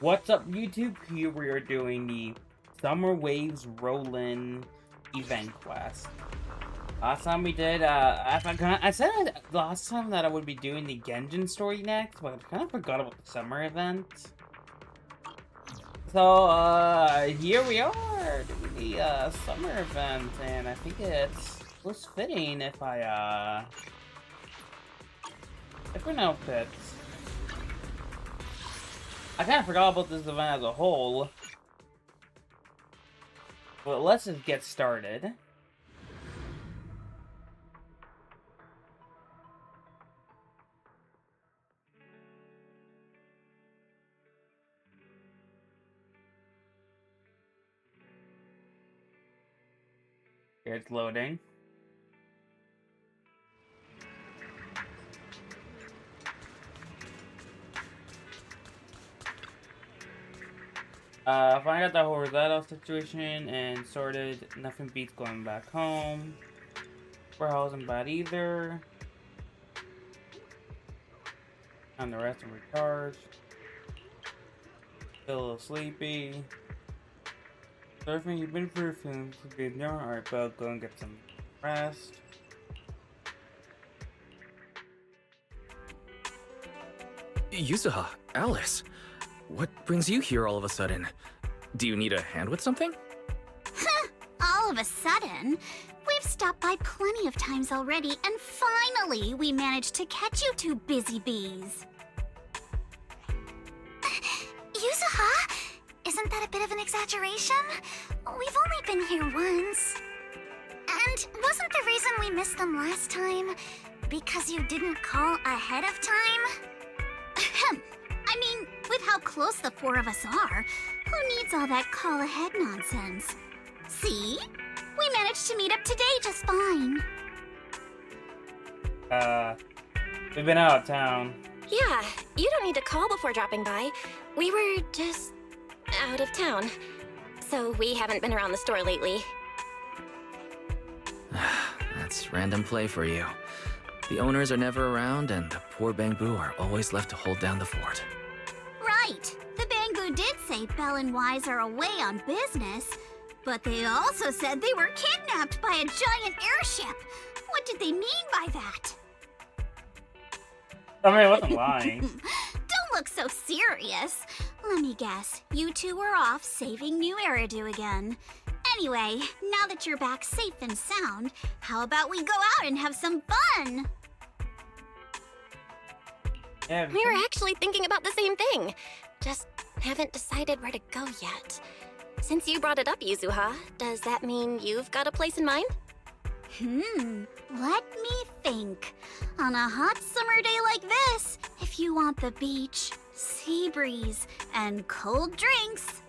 What's up, YouTube? Here we are doing the Summer Waves Roll-In event quest. Last time we did, I said last time that I would be doing the Genjin story next, but I kind of forgot about the summer event. So, here we are doing the summer event, and I think it was fitting if different outfits. I kind of forgot about this event as a whole. But let's just get started. Here it's loading. Find out the whole Rosado situation and sorted. Nothing beats going back home. Warehouse isn't bad either. And the rest are recharged. Still a little sleepy. Surfing, you've been through things. Alright, Belle, go and get some rest. Yuzuha, Alice, what brings you here all of a sudden? Do you need a hand with something? All of a sudden? We've stopped by plenty of times already, and finally we managed to catch you two busy bees. Yuzuha? Isn't that a bit of an exaggeration? We've only been here once. And wasn't the reason we missed them last time because you didn't call ahead of time? I mean, with how close the four of us are, who needs all that call ahead nonsense? See? We managed to meet up today just fine. We've been out of town. Yeah, you don't need to call before dropping by. We were just out of town. So we haven't been around the store lately. That's random play for you. The owners are never around, and the poor Bangbu are always left to hold down the fort. Right. The Bangbu did say Belle and Wise are away on business, but they also said they were kidnapped by a giant airship. What did they mean by that? I mean, I wasn't lying. Don't look so serious. Let me guess, you two were off saving New Eridu again. Anyway, now that you're back safe and sound, how about we go out and have some fun? Yeah, We were actually thinking about the same thing. Just haven't decided where to go yet. Since you brought it up, Yuzuha, does that mean you've got a place in mind? Let me think. On a hot summer day like this, if you want the beach, sea breeze, and cold drinks,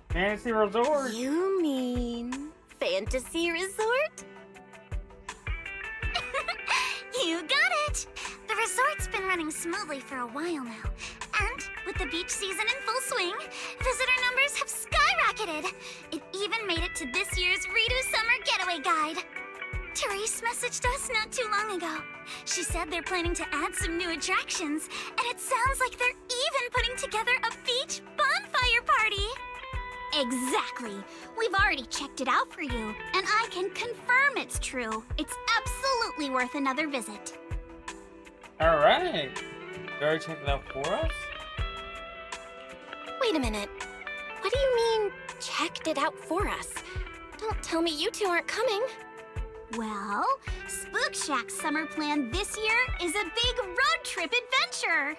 Fantasy Resort. You mean Fantasy Resort? you got it! The resort's been running smoothly for a while now. And with the beach season in full swing, visitor numbers have skyrocketed. It even made it to this year's Redo Summer Getaway Guide. Therese messaged us not too long ago. She said they're planning to add some new attractions, and it sounds like they're even putting together a beach bonfire party. Exactly. We've already checked it out for you, and I can confirm it's true. It's absolutely worth another visit. Alright. You already checked it out for us? Wait a minute. What do you mean, checked it out for us? Don't tell me you two aren't coming. Well, Spook Shack's summer plan this year is a big road trip adventure.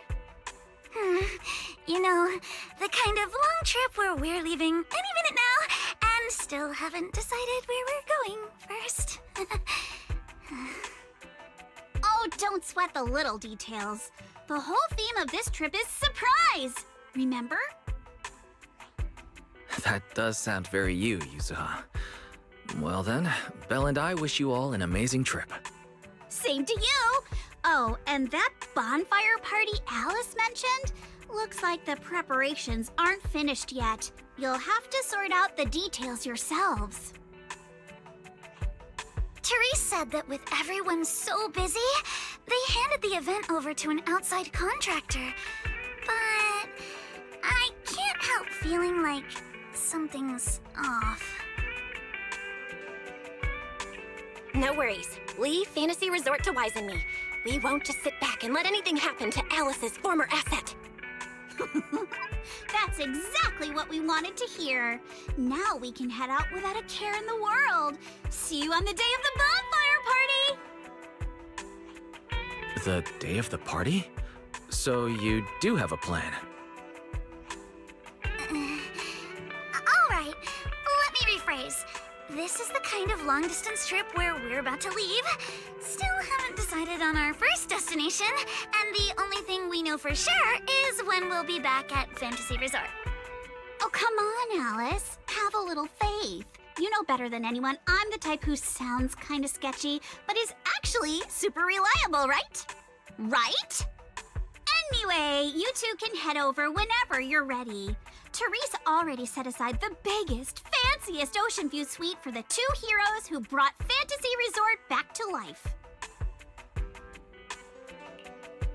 You know, the kind of long trip where we're leaving any minute now and still haven't decided where we're going first. Oh, don't sweat the little details. The whole theme of this trip is surprise, remember? That does sound very you, Yuzuha. Well then, Belle and I wish you all an amazing trip. Same to you! Oh, and that bonfire party Alice mentioned? Looks like the preparations aren't finished yet. You'll have to sort out the details yourselves. Therese said that with everyone so busy, they handed the event over to an outside contractor. But feeling like something's off. No worries. Leave Fantasy Resort to Wise and me. We won't just sit back and let anything happen to Alice's former asset. That's exactly what we wanted to hear. Now we can head out without a care in the world. See you on the day of the bonfire party! The day of the party? So you do have a plan. Alright, let me rephrase. This is the kind of long-distance trip where we're about to leave. Still haven't decided on our first destination, and the only thing we know for sure is when we'll be back at Fantasy Resort. Oh, come on, Alice. Have a little faith. You know better than anyone I'm the type who sounds kind of sketchy, but is actually super reliable, right? Right? Anyway, you two can head over whenever you're ready. Therese already set aside the biggest, fanciest ocean view suite for the two heroes who brought Fantasy Resort back to life.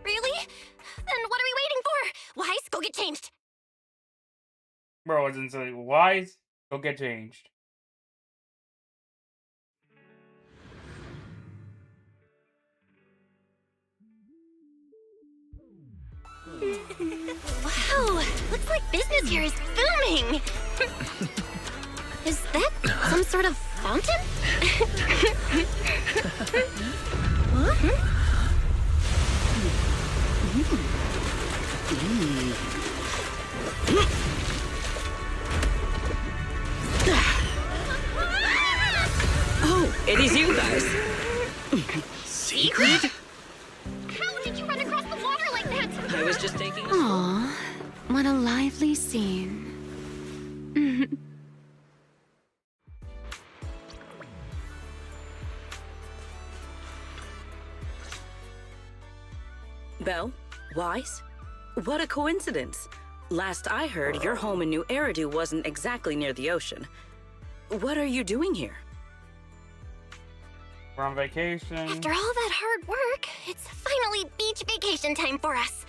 Really? Then what are we waiting for? Wise, go get changed. Bro, it's insane. Wise, go get changed. Wow, looks like business here is booming. Is that some sort of fountain? Huh? Oh, it is you guys. Secret? How did you run across the water like that? I was just taking a Aw, what a lively scene. Belle? Wise? What a coincidence. Last I heard, your home in New Eridu wasn't exactly near the ocean. What are you doing here? We're on vacation. After all that hard work, it's finally beach vacation time for us.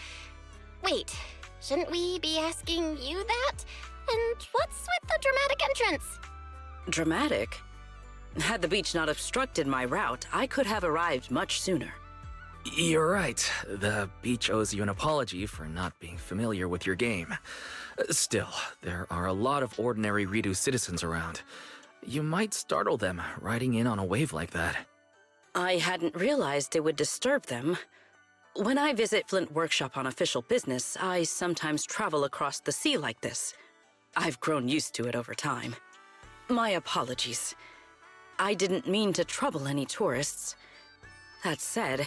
Wait, shouldn't we be asking you that? And what's with the dramatic entrance? Dramatic? Had the beach not obstructed my route, I could have arrived much sooner. You're right. The beach owes you an apology for not being familiar with your game. Still, there are a lot of ordinary Ridu citizens around. You might startle them riding in on a wave like that. I hadn't realized it would disturb them. When I visit Flint Workshop on official business, I sometimes travel across the sea like this. I've grown used to it over time. My apologies. I didn't mean to trouble any tourists. That said,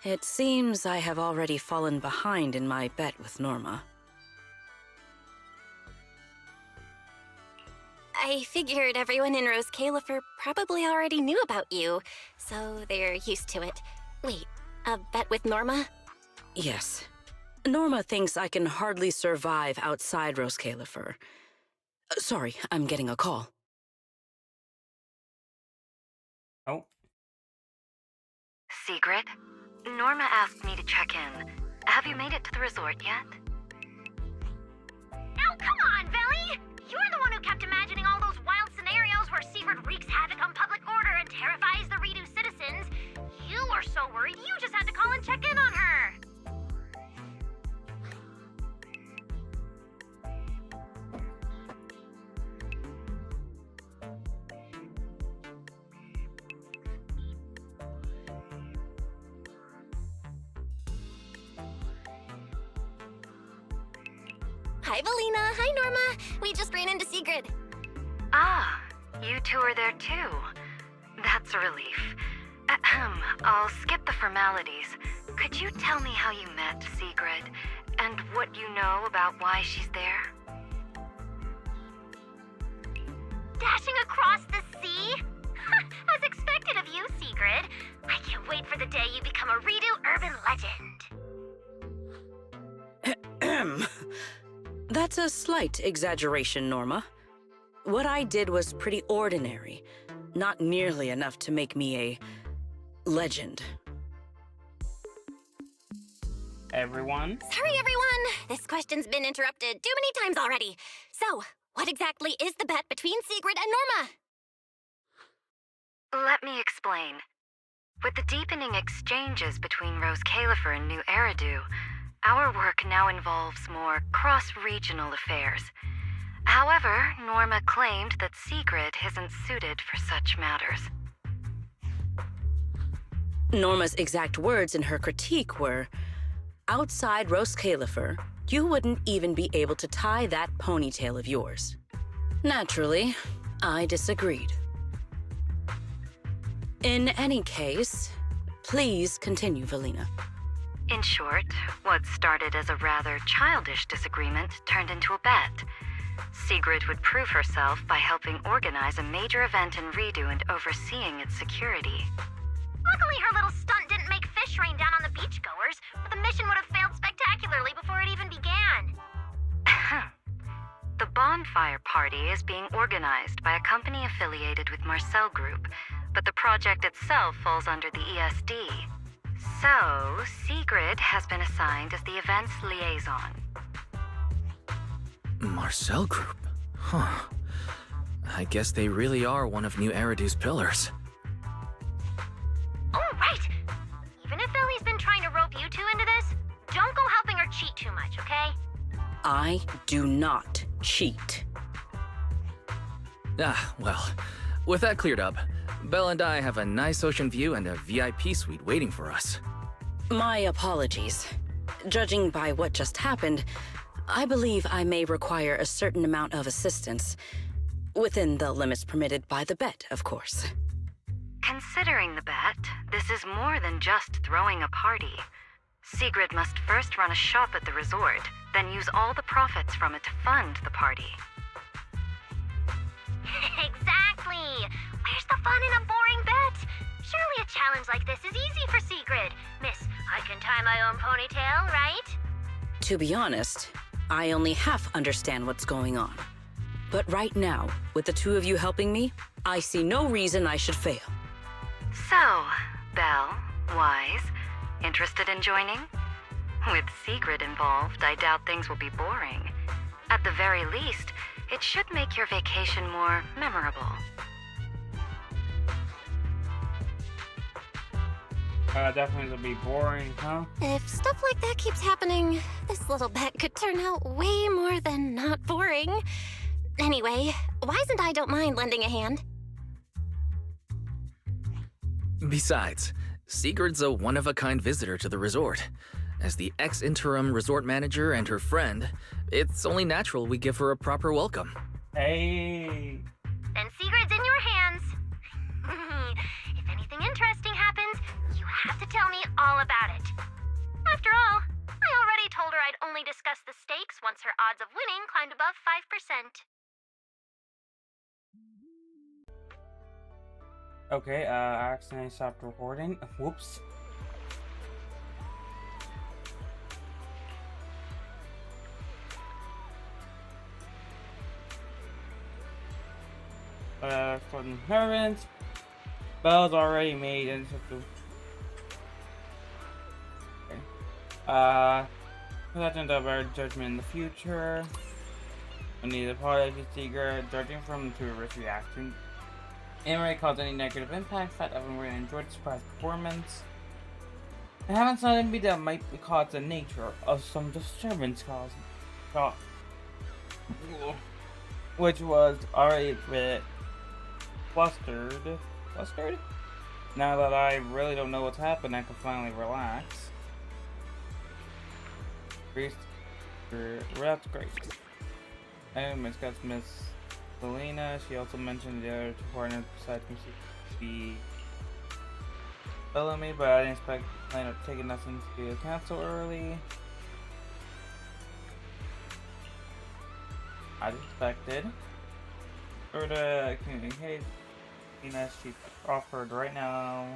it seems I have already fallen behind in my bet with Norma. I figured everyone in Rose Califer probably already knew about you, so they're used to it. Wait, a bet with Norma? Yes. Norma thinks I can hardly survive outside Rose Califer. Sorry, I'm getting a call. Oh. Secret? Norma asked me to check in. Have you made it to the resort yet? Oh, come on, Belly! You're the one who kept imagining all those wild scenarios where Secret wreaks havoc on public order and terrifies the Ridu citizens. You were so worried you just had to call and check in on her. Hi, Valina. Hi, Norma. We just ran into Sigrid. Ah, you two are there too. That's a relief. Ahem, I'll skip the formalities. Could you tell me how you met Sigrid, and what you know about why she's there? Dashing across the sea? As expected of you, Sigrid. I can't wait for the day you become a Ridu urban legend. That's a slight exaggeration, Norma. What I did was pretty ordinary, not nearly enough to make me a legend. Everyone. Sorry, everyone. This question's been interrupted too many times already. So, what exactly is the bet between Sigrid and Norma? Let me explain. With the deepening exchanges between Rose Califer and New Eridu, our work now involves more cross-regional affairs. However, Norma claimed that Sigrid isn't suited for such matters. Norma's exact words in her critique were, outside Rose Califer, you wouldn't even be able to tie that ponytail of yours. Naturally, I disagreed. In any case, please continue, Valina. In short, what started as a rather childish disagreement turned into a bet. Sigrid would prove herself by helping organize a major event in Redo and overseeing its security. Luckily, her little stunt didn't make fish rain down on the beachgoers, or the mission would have failed spectacularly before it even began. The bonfire party is being organized by a company affiliated with Marcel Group, but the project itself falls under the ESD. So, Sigrid has been assigned as the event's liaison. Marcel Group? Huh. I guess they really are one of New Eridu's pillars. Oh, right! Even if Ellie's been trying to rope you two into this, don't go helping her cheat too much, okay? I do not cheat. Well, with that cleared up, Belle and I have a nice ocean view and a VIP suite waiting for us. My apologies. Judging by what just happened, I believe I may require a certain amount of assistance. Within the limits permitted by the bet, of course. Considering the bet, this is more than just throwing a party. Sigrid must first run a shop at the resort, then use all the profits from it to fund the party. Exactly! Where's the fun in a boring bet? Surely a challenge like this is easy for Sigrid. Miss, I can tie my own ponytail, right? To be honest, I only half understand what's going on. But right now, with the two of you helping me, I see no reason I should fail. So, Belle, Wise, interested in joining? With Sigrid involved, I doubt things will be boring. At the very least, it should make your vacation more memorable. Definitely will be boring, huh? If stuff like that keeps happening, this little bet could turn out way more than not boring. Anyway, Wise and I don't mind lending a hand. Besides, Sigrid's a one-of-a-kind visitor to the resort. As the ex-interim resort manager and her friend, it's only natural we give her a proper welcome. Hey. Then Sigrid's in your hands. If anything interesting happens, you have to tell me all about it. After all, I already told her I'd only discuss the stakes once her odds of winning climbed above 5%. Okay, I accidentally stopped recording. Whoops. For the inheritance, Belle's already made into the. Okay. Legend of our judgment in the future. We need a apology Secret, judging from the tourist reaction. Anyway, caused any negative impacts. That everyone really enjoyed the surprise performance. I haven't seen any that might be caused the nature of some disturbance caused, which was already a bit flustered. Now that I really don't know what's happened, I can finally relax. That's great. And it's got Miss Selena. She also mentioned the other two partners besides me. Bellamy, but I didn't expect plan of taking nothing to the council early. As expected. Or to communicate, she offered right now.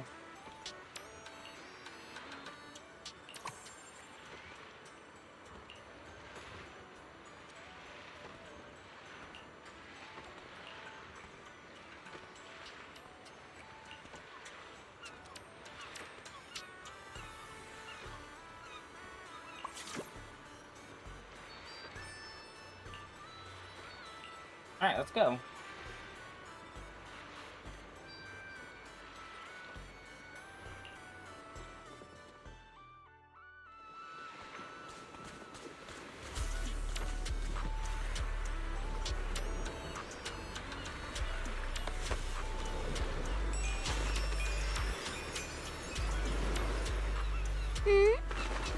Alright, let's go.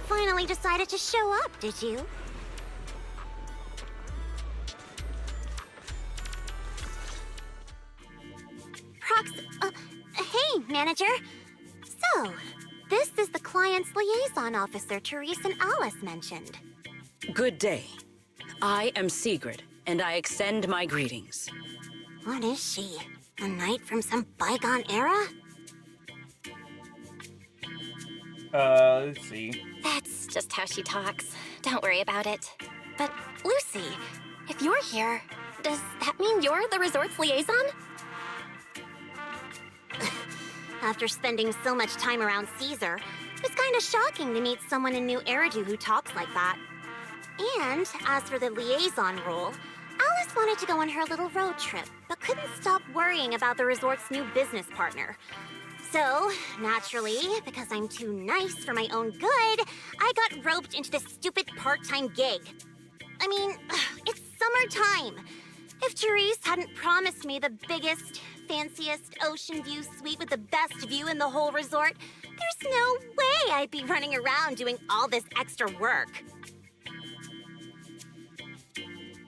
Finally decided to show up, did you? Hey, manager. So, this is the client's liaison officer Therese and Alice mentioned. Good day. I am Sigrid, and I extend my greetings. What is she? A knight from some bygone era? Let's see. That's just how she talks. Don't worry about it. But, Lucy, if you're here, does that mean you're the resort's liaison? After spending so much time around Caesar, it's kind of shocking to meet someone in New Eridu who talks like that. And as for the liaison role, Alice wanted to go on her little road trip, but couldn't stop worrying about the resort's new business partner. So, naturally, because I'm too nice for my own good, I got roped into this stupid part-time gig. I mean, it's summertime. If Therese hadn't promised me the biggest, fanciest ocean view suite with the best view in the whole resort, there's no way I'd be running around doing all this extra work.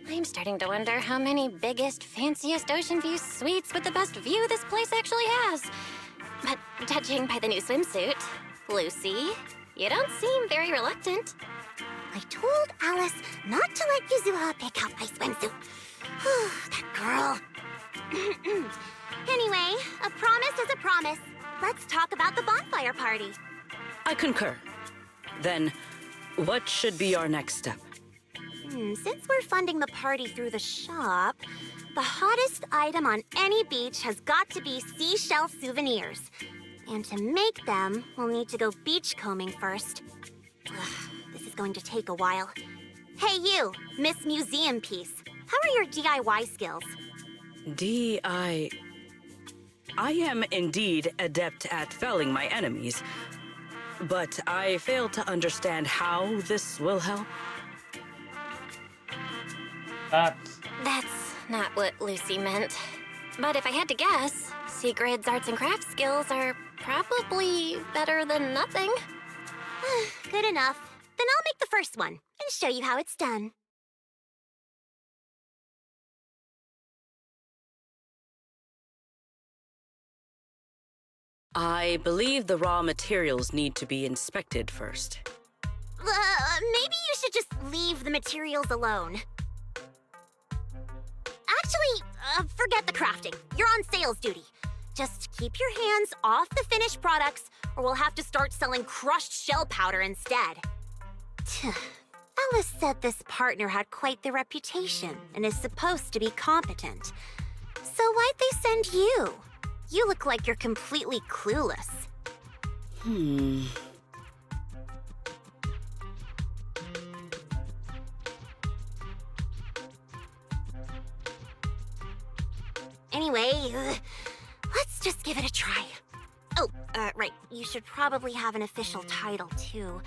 I'm starting to wonder how many biggest, fanciest ocean view suites with the best view this place actually has. But judging by the new swimsuit, Lucy, you don't seem very reluctant. I told Alice not to let Yuzuha pick out my swimsuit. That girl. Anyway, a promise is a promise. Let's talk about the bonfire party. I concur. Then, what should be our next step? Since we're funding the party through the shop, the hottest item on any beach has got to be seashell souvenirs. And to make them, we'll need to go beachcombing first. This is going to take a while. Hey you, Miss Museum Piece. How are your DIY skills? I am indeed adept at felling my enemies, but I fail to understand how this will help. That's not what Lucy meant. But if I had to guess, Sigrid's arts and crafts skills are probably better than nothing. Good enough. Then I'll make the first one and show you how it's done. I believe the raw materials need to be inspected first. Maybe you should just leave the materials alone. Actually, forget the crafting. You're on sales duty. Just keep your hands off the finished products, or we'll have to start selling crushed shell powder instead. Alice said this partner had quite the reputation and is supposed to be competent. So why'd they send you? You look like you're completely clueless. Anyway, let's just give it a try. Oh, right. You should probably have an official title, too.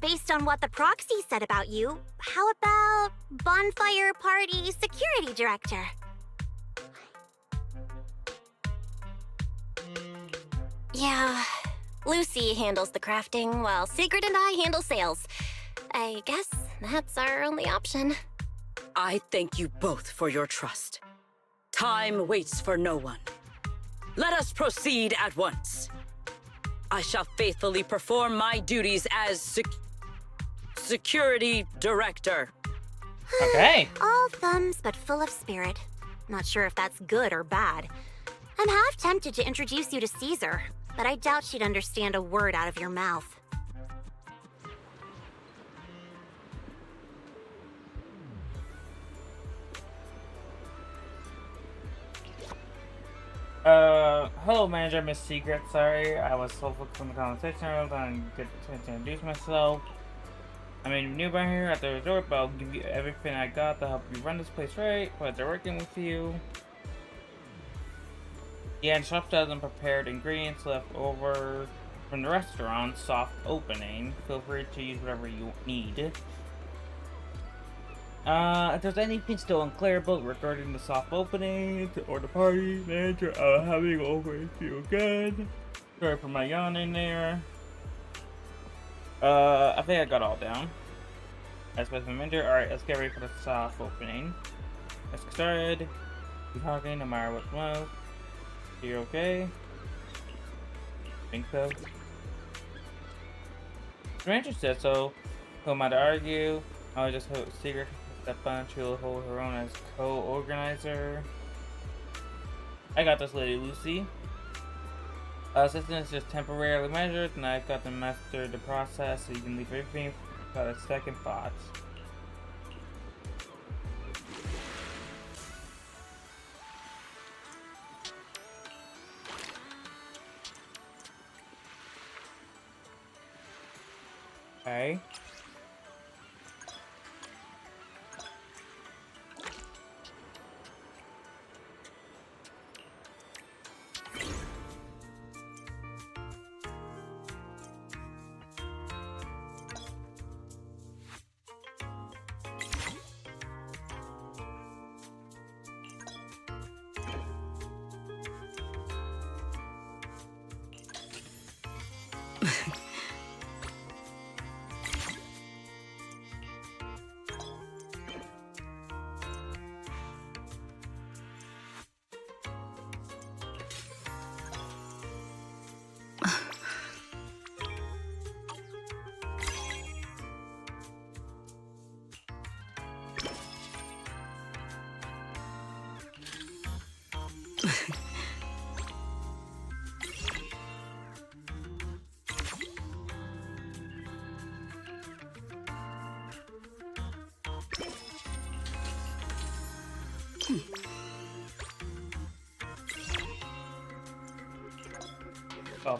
Based on what the proxy said about you, how about Bonfire Party Security Director? Yeah, Lucy handles the crafting while Sigrid and I handle sales. I guess that's our only option. I thank you both for your trust. Time waits for no one. Let us proceed at once. I shall faithfully perform my duties as Security Director. Okay. All thumbs but full of spirit. Not sure if that's good or bad. I'm half tempted to introduce you to Caesar, but I doubt she'd understand a word out of your mouth. Hello, Manager Miss Secret. Sorry, I was so focused on the conversation. I was trying to get to introduce myself. I mean, new by here at the resort, but I'll give you everything I got to help you run this place right. But they're working with you. Yeah, and shop sells and prepared ingredients left over from the restaurant's soft opening. Feel free to use whatever you need. If there's anything still unclear about regarding the soft opening or the party manager, having over if you again. Sorry for my yawning there. I think I got all down. As with my manager, alright, let's get ready for the soft opening. Let's get started. Keep talking no matter what's left. Are you okay? Think so. The manager said so. Who am I to argue? I just hope Secret step on. She'll hold her own as co-organizer. I got this, Lady Lucy. Assistance is just temporarily measured, and I've got to master the process so you can leave everything without a second thought. Okay.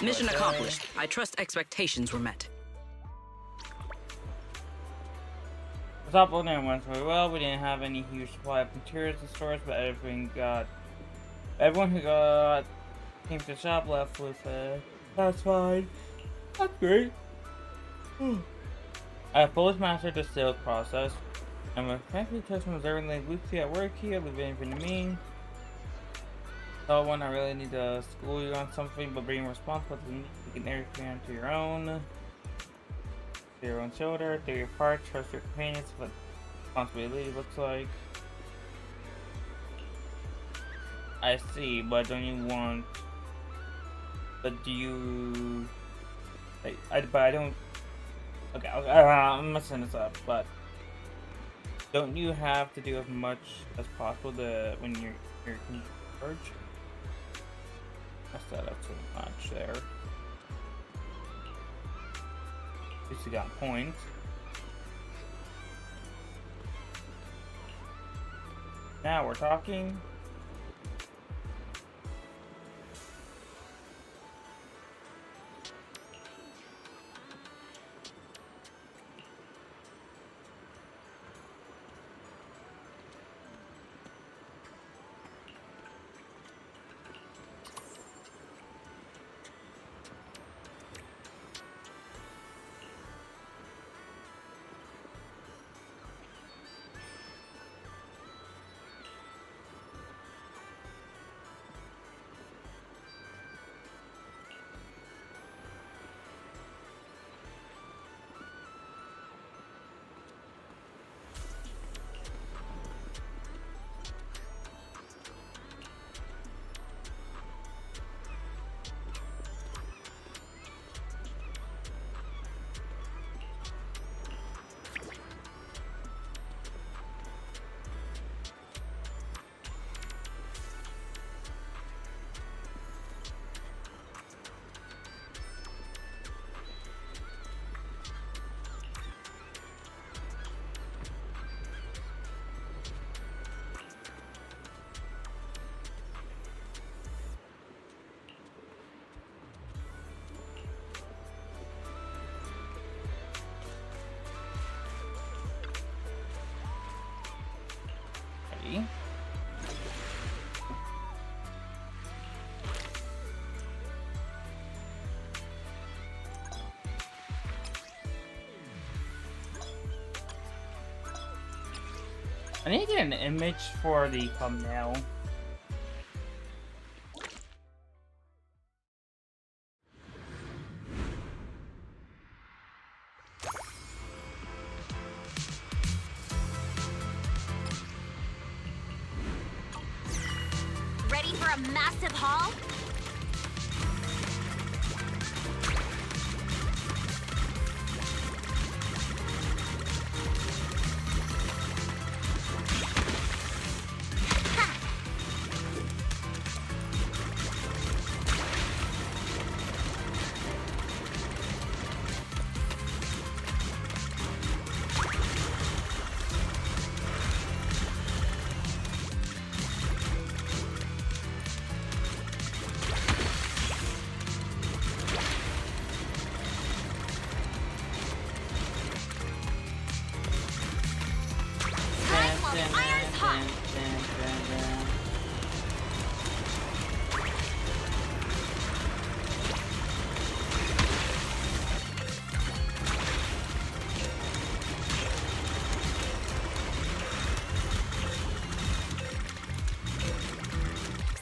Mission accomplished. I trust expectations were met. The top opening went very well. We didn't have any huge supply of materials in stores, but everyone who came to the shop left with that's fine. That's great. I have fully mastered the sales process. I'm a frankly customer observing Lady Lucy at work here, leave anything to me. Tell one I really need to school you on something, but being responsible doesn't mean taking everything onto your own. To your own shoulder, do your part, trust your companions, what responsibility looks like. I see, but don't you want... But do you... But I don't... Okay, I'm messing this up, but... Don't you have to do as much as possible when you're in charge? I set up too much there. At least you got a point. Now we're talking. already. I need to get an image for the thumbnail. Ready for a massive haul? Time while the iron's hot.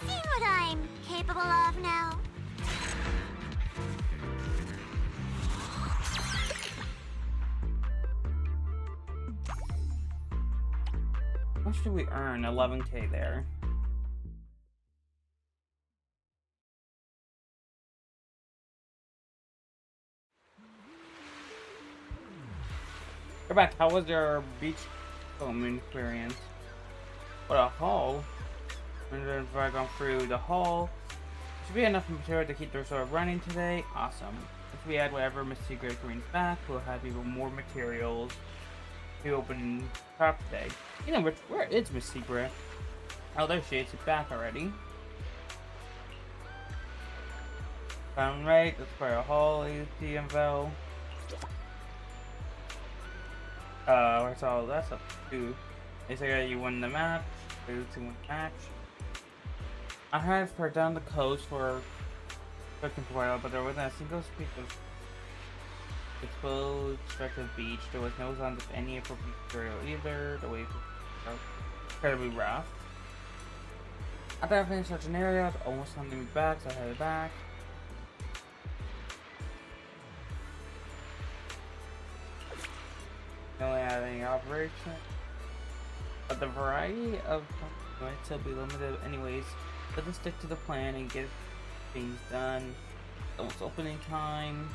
See what I'm capable of now. How much do we earn? 11K there. We're back. How was your beach film experience? What a haul. If I gone through the haul, should be enough material to keep the resort running today. Awesome. If we add whatever Miss Secret brings back, we'll have even more materials to open shop today. You know, where is Miss Secret? Oh, there she is. She's back already. Found right. That's for a haul. The info. So that's up to. They say you won the match. To win the match. I had for down the coast for looking for a while, but there wasn't a single speak of exposed stretch of beach. There was no signs of any appropriate material either. The waves were incredibly rough. After I finished such an area, it's almost time to be back, so I headed back. We only had any operation, but the variety of might still be limited anyways. Let's just stick to the plan and get things done. Almost opening time.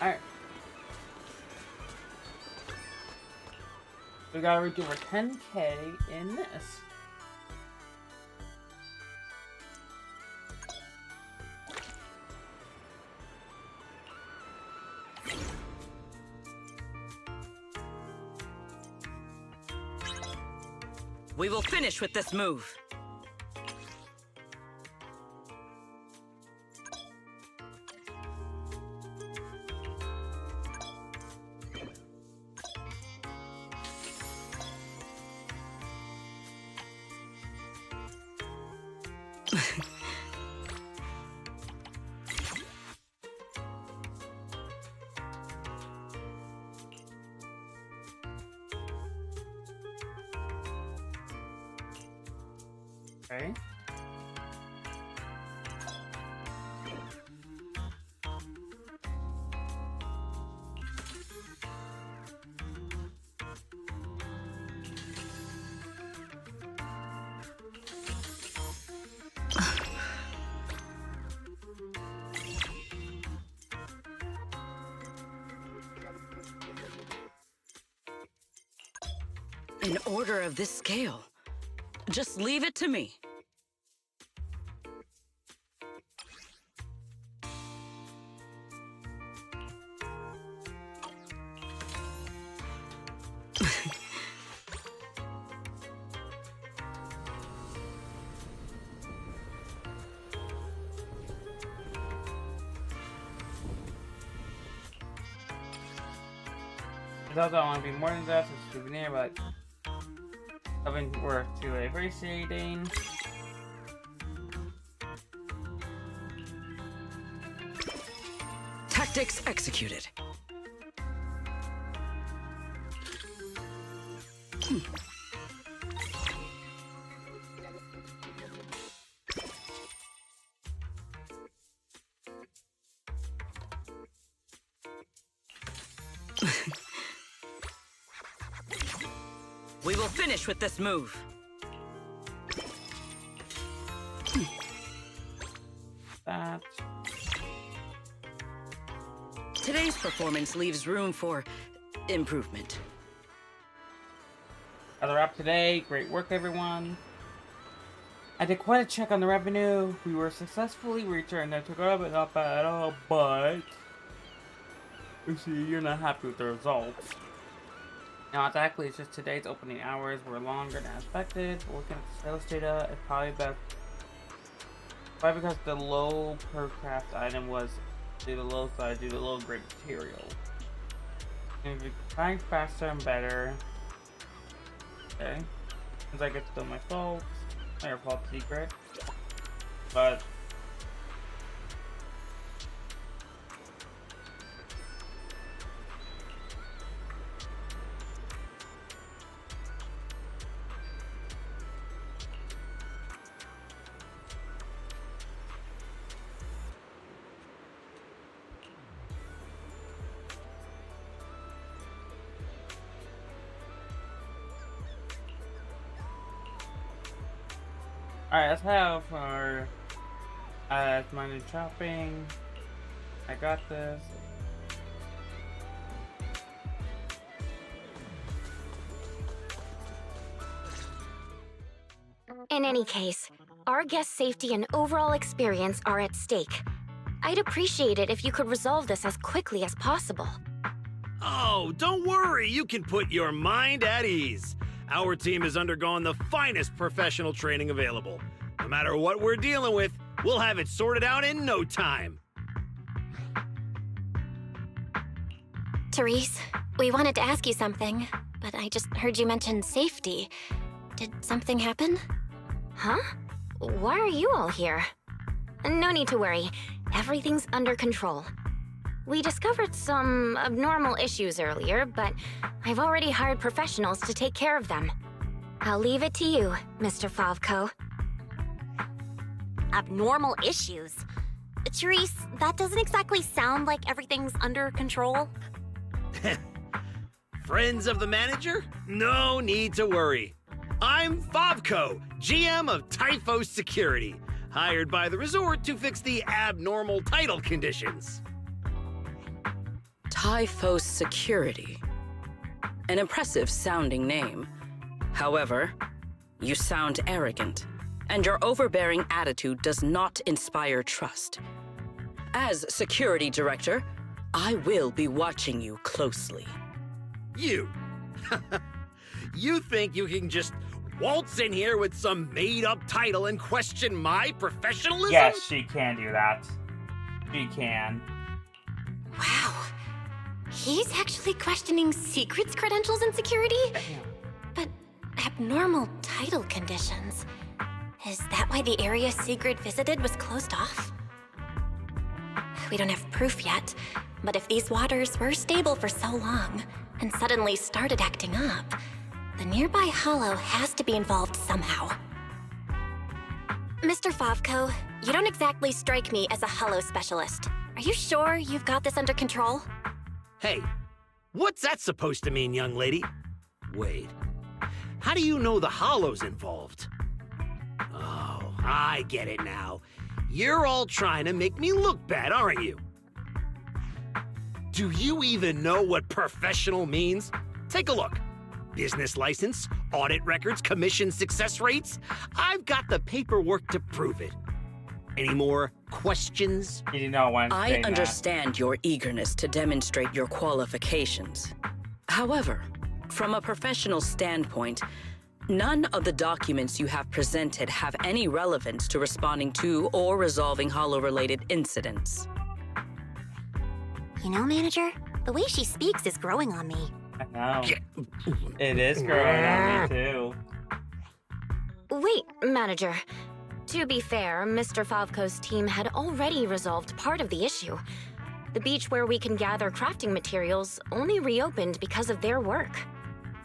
Alright. We gotta reach over 10K in this. We will finish with this move. Okay. An order of this scale. Just leave it to me. Zelda, I want to be more than just a souvenir, but something worth to appreciating. Tactics executed. We will finish with this move. That. Today's performance leaves room for improvement. Another up today. Great work, everyone. I did quite a check on the revenue. We were successfully returned. I took it up, not bad at all, but you see, you're not happy with the results. Now, exactly, it's just today's opening hours were longer than expected. But looking at the sales data, it's probably because the low per craft item was due to the low side due to low grade material. And if you're trying faster and better, okay. Seems like it's still my fault. Not your fault, secret. But alright, let's have our money shopping. I got this. In any case, our guest safety and overall experience are at stake. I'd appreciate it if you could resolve this as quickly as possible. Oh, don't worry. You can put your mind at ease. Our team has undergone the finest professional training available. No matter what we're dealing with, we'll have it sorted out in no time. Therese, we wanted to ask you something, but I just heard you mention safety. Did something happen? Huh? Why are you all here? No need to worry. Everything's under control. We discovered some abnormal issues earlier, but I've already hired professionals to take care of them. I'll leave it to you, Mr. Favko. Abnormal issues? Therese, that doesn't exactly sound like everything's under control. Friends of the manager? No need to worry. I'm Favko, GM of Typhos Security, hired by the resort to fix the abnormal title conditions. Typhos Security. An impressive sounding name. However, you sound arrogant, and your overbearing attitude does not inspire trust. As security director, I will be watching you closely. You. You think you can just waltz in here with some made-up title and question my professionalism? Yes, she can do that. She can. Wow. He's actually questioning Secret's credentials and security? But abnormal title conditions. Is that why the area Sigrid visited was closed off? We don't have proof yet, but if these waters were stable for so long and suddenly started acting up, the nearby hollow has to be involved somehow. Mr. Favko, you don't exactly strike me as a hollow specialist. Are you sure you've got this under control? Hey, what's that supposed to mean, young lady? Wait, how do you know the hollow's involved? Oh, I get it now. You're all trying to make me look bad, aren't you? Do you even know what professional means? Take a look. Business license, audit records, commission success rates. I've got the paperwork to prove it. Any more questions? You did not want to I say that. understand your eagerness to demonstrate your qualifications. However, from a professional standpoint, none of the documents you have presented have any relevance to responding to or resolving hollow-related incidents. You know, manager, the way she speaks is growing on me. No. It is growing on me, too. Wait, manager. To be fair, Mr. Favko's team had already resolved part of the issue. The beach where we can gather crafting materials only reopened because of their work.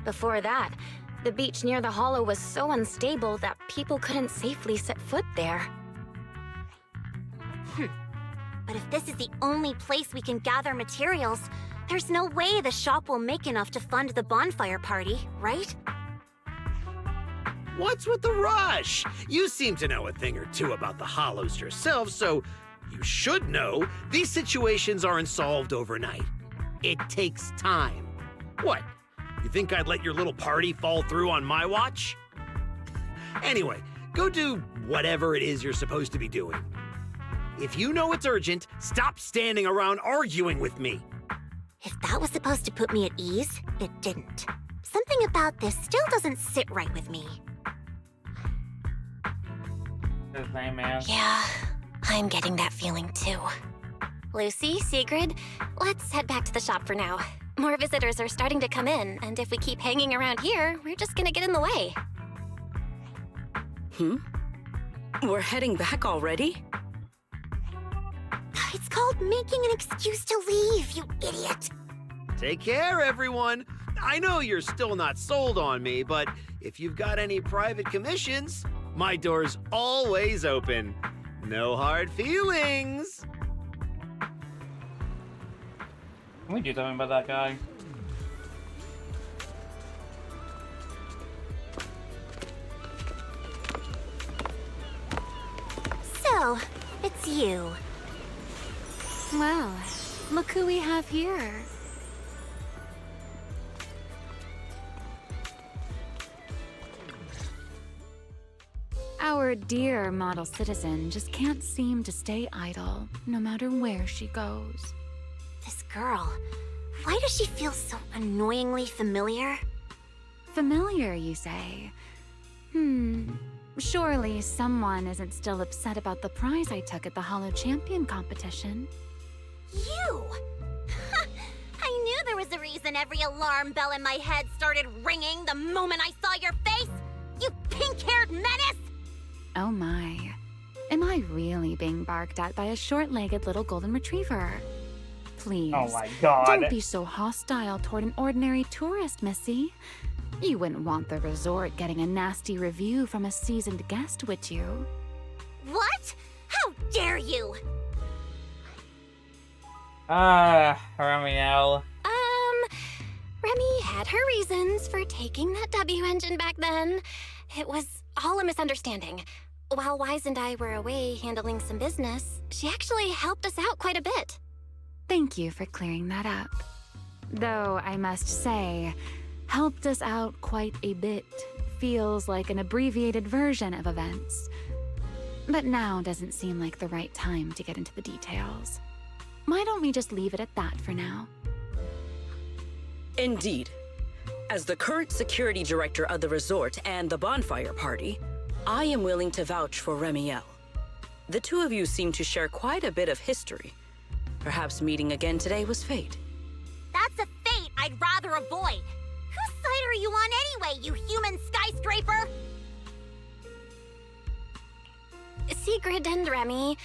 Before that, the beach near the hollow was so unstable that people couldn't safely set foot there. But if this is the only place we can gather materials, there's no way the shop will make enough to fund the bonfire party, right? What's with the rush? You seem to know a thing or two about the hollows yourself, so you should know these situations aren't solved overnight. It takes time. What? You think I'd let your little party fall through on my watch? Anyway, go do whatever it is you're supposed to be doing. If you know it's urgent, stop standing around arguing with me. If that was supposed to put me at ease, it didn't. Something about this still doesn't sit right with me. His name, man. Yeah, I'm getting that feeling too. Lucy, Sigrid, let's head back to the shop for now. More visitors are starting to come in, and if we keep hanging around here, we're just gonna get in the way. We're heading back already? It's called making an excuse to leave, you idiot. Take care, everyone. I know you're still not sold on me, but if you've got any private commissions, my door's always open. No hard feelings. Can we do something about that guy? So, it's you. Well, look who we have here. Our dear model citizen just can't seem to stay idle, no matter where she goes. This girl, why does she feel so annoyingly familiar? Familiar, you say? Surely someone isn't still upset about the prize I took at the Hollow Champion competition. You! I knew there was a reason every alarm bell in my head started ringing the moment I saw your face! You pink-haired menace! Oh my. Am I really being barked at by a short-legged little golden retriever? Please, Oh my god. don't be so hostile toward an ordinary tourist, Missy. You wouldn't want the resort getting a nasty review from a seasoned guest, would you? What? How dare you! Ramiel. Remy had her reasons for taking that W engine back then. It was all a misunderstanding. While Wise and I were away handling some business, she actually helped us out quite a bit. Thank you for clearing that up. Though I must say, helped us out quite a bit feels like an abbreviated version of events. But now doesn't seem like the right time to get into the details. Why don't we just leave it at that for now? Indeed. As the current security director of the resort and the bonfire party, I am willing to vouch for Remiel. The two of you seem to share quite a bit of history. Perhaps meeting again today was fate. That's a fate I'd rather avoid. Whose side are you on anyway, you human skyscraper? Sigrid and Remy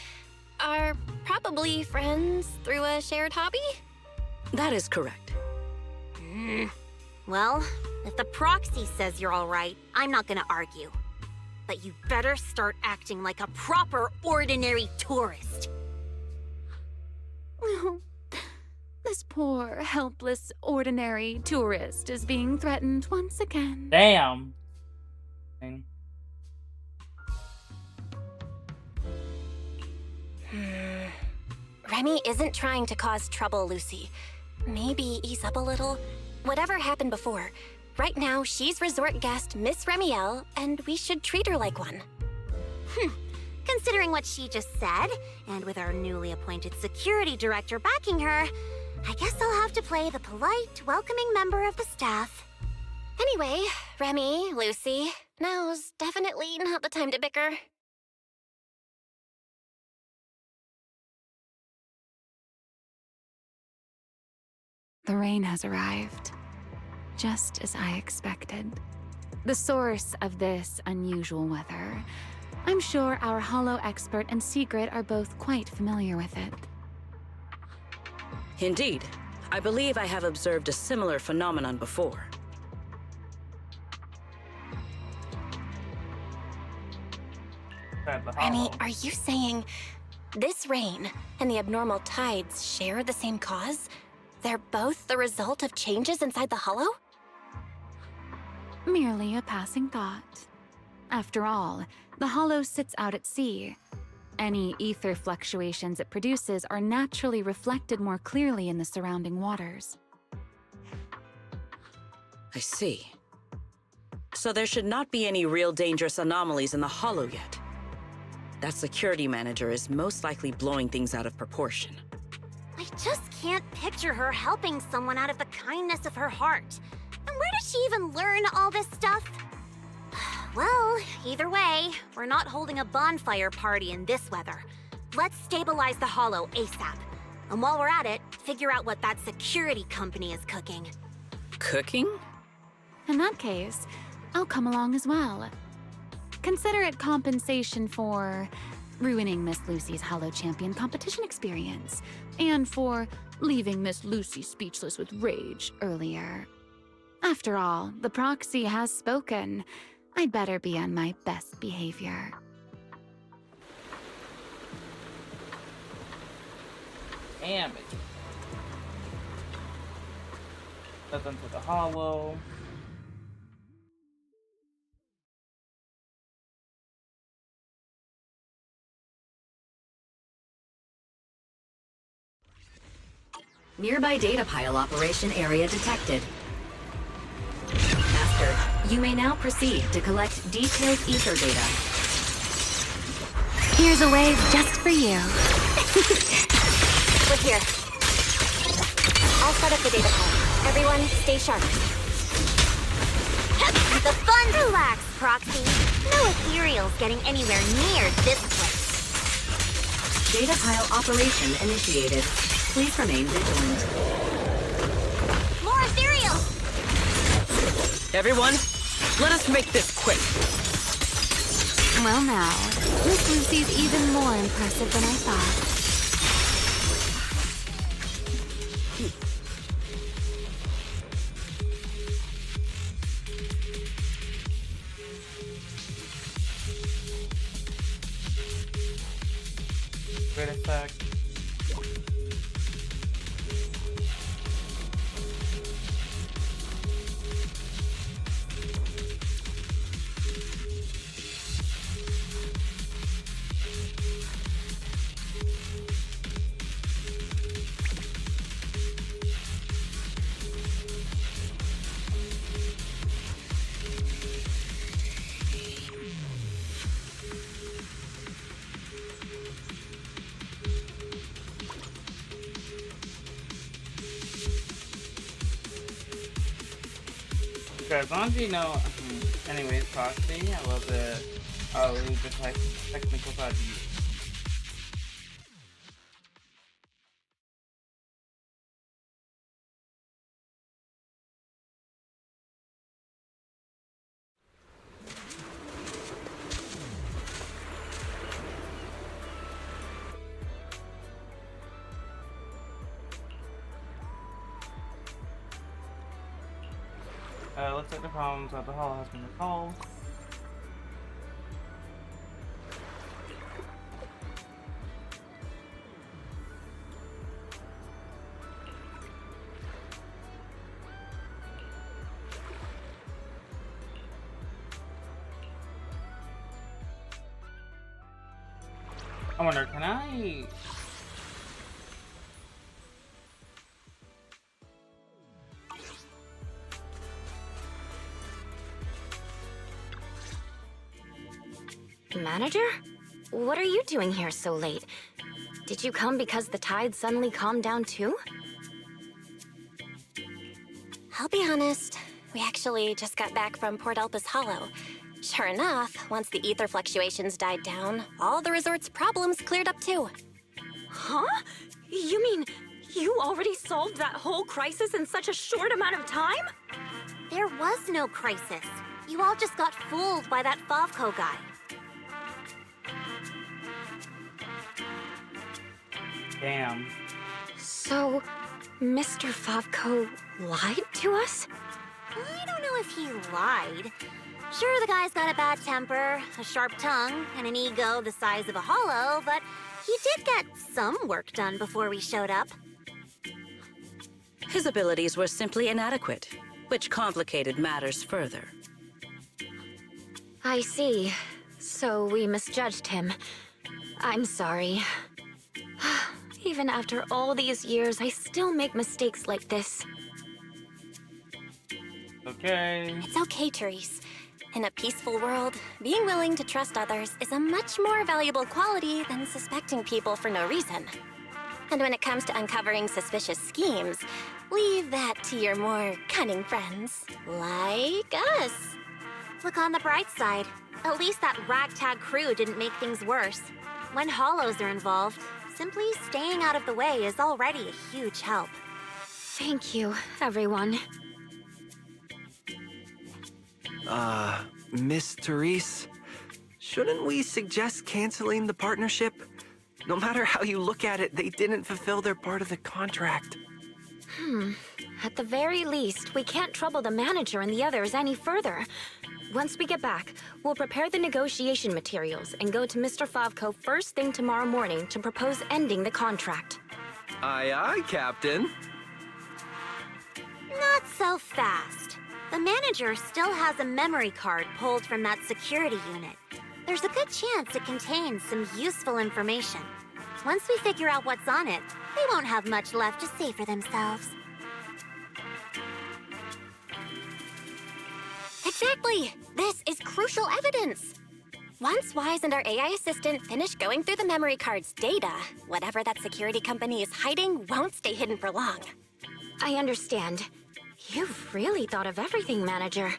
are probably friends through a shared hobby? That is correct. Well, if the proxy says you're all right, I'm not gonna argue. But you better start acting like a proper, ordinary tourist. This poor, helpless, ordinary tourist is being threatened once again. Damn. Remy isn't trying to cause trouble, Lucy. Maybe ease up a little. Whatever happened before, right now she's resort guest Miss Remiel, and we should treat her like one. Considering what she just said, and with our newly appointed security director backing her, I guess I'll have to play the polite, welcoming member of the staff. Anyway, Remy, Lucy, now's definitely not the time to bicker. The rain has arrived. just as I expected. The source of this unusual weather. I'm sure our Hollow expert and Secret are both quite familiar with it. Indeed. I believe I have observed a similar phenomenon before. Remy, are you saying this rain and the abnormal tides share the same cause? They're both the result of changes inside the Hollow? Merely a passing thought. After all, the Hollow sits out at sea. Any ether fluctuations it produces are naturally reflected more clearly in the surrounding waters. I see. So there should not be any real dangerous anomalies in the Hollow yet. That security manager is most likely blowing things out of proportion. I just can't picture her helping someone out of the kindness of her heart. And where did she even learn all this stuff? Well, either way, we're not holding a bonfire party in this weather. Let's stabilize the Hollow ASAP. And while we're at it, figure out what that security company is cooking. Cooking? In that case, I'll come along as well. Consider it compensation for ruining Miss Lucy's Hollow Champion competition experience, and for leaving Miss Lucy speechless with rage earlier. After all, the proxy has spoken. I'd better be on my best behavior. Damn it. Nothing to the Hollow. Nearby data pile operation area detected. Master, you may now proceed to collect detailed ether data. Here's a wave just for you. We're here. I'll set up the data pile. Everyone, stay sharp. The fun relax, Proxy. No ethereals getting anywhere near this place. Data pile operation initiated. Please remain vigilant. More ethereals! Everyone, let us make this quick. Well now, Miss Lucy's even more impressive than I thought. Wait a sec. As long as you know, anyways, Proxy, I love the technical side of you. Looks like the problems at the Hollow has been resolved. I wonder, can I... Manager? What are you doing here so late? Did you come because the tide suddenly calmed down too? I'll be honest, we actually just got back from Port Elpis Hollow. Sure enough, once the ether fluctuations died down, all the resort's problems cleared up too. Huh? You mean you already solved that whole crisis in such a short amount of time? There was no crisis. You all just got fooled by that Favco guy. Damn. So, Mr. Favco lied to us? I don't know if he lied. Sure, the guy's got a bad temper, a sharp tongue, and an ego the size of a hollow, but he did get some work done before we showed up. His abilities were simply inadequate, which complicated matters further. I see. So we misjudged him. I'm sorry. Even after all these years, I still make mistakes like this. Okay. It's okay, Therese. In a peaceful world, being willing to trust others is a much more valuable quality than suspecting people for no reason. And when it comes to uncovering suspicious schemes, leave that to your more cunning friends, like us. Look on the bright side. At least that ragtag crew didn't make things worse. When hollows are involved, simply staying out of the way is already a huge help. Thank you, everyone. Miss Therese, shouldn't we suggest canceling the partnership? No matter how you look at it, they didn't fulfill their part of the contract. At the very least, we can't trouble the manager and the others any further. Once we get back, we'll prepare the negotiation materials and go to Mr. Favco first thing tomorrow morning to propose ending the contract. Aye, aye, Captain. Not so fast. The manager still has a memory card pulled from that security unit. There's a good chance it contains some useful information. Once we figure out what's on it, they won't have much left to say for themselves. Exactly! This is crucial evidence! Once Wise and our AI assistant finish going through the memory card's data, whatever that security company is hiding won't stay hidden for long. I understand. You've really thought of everything, Manager.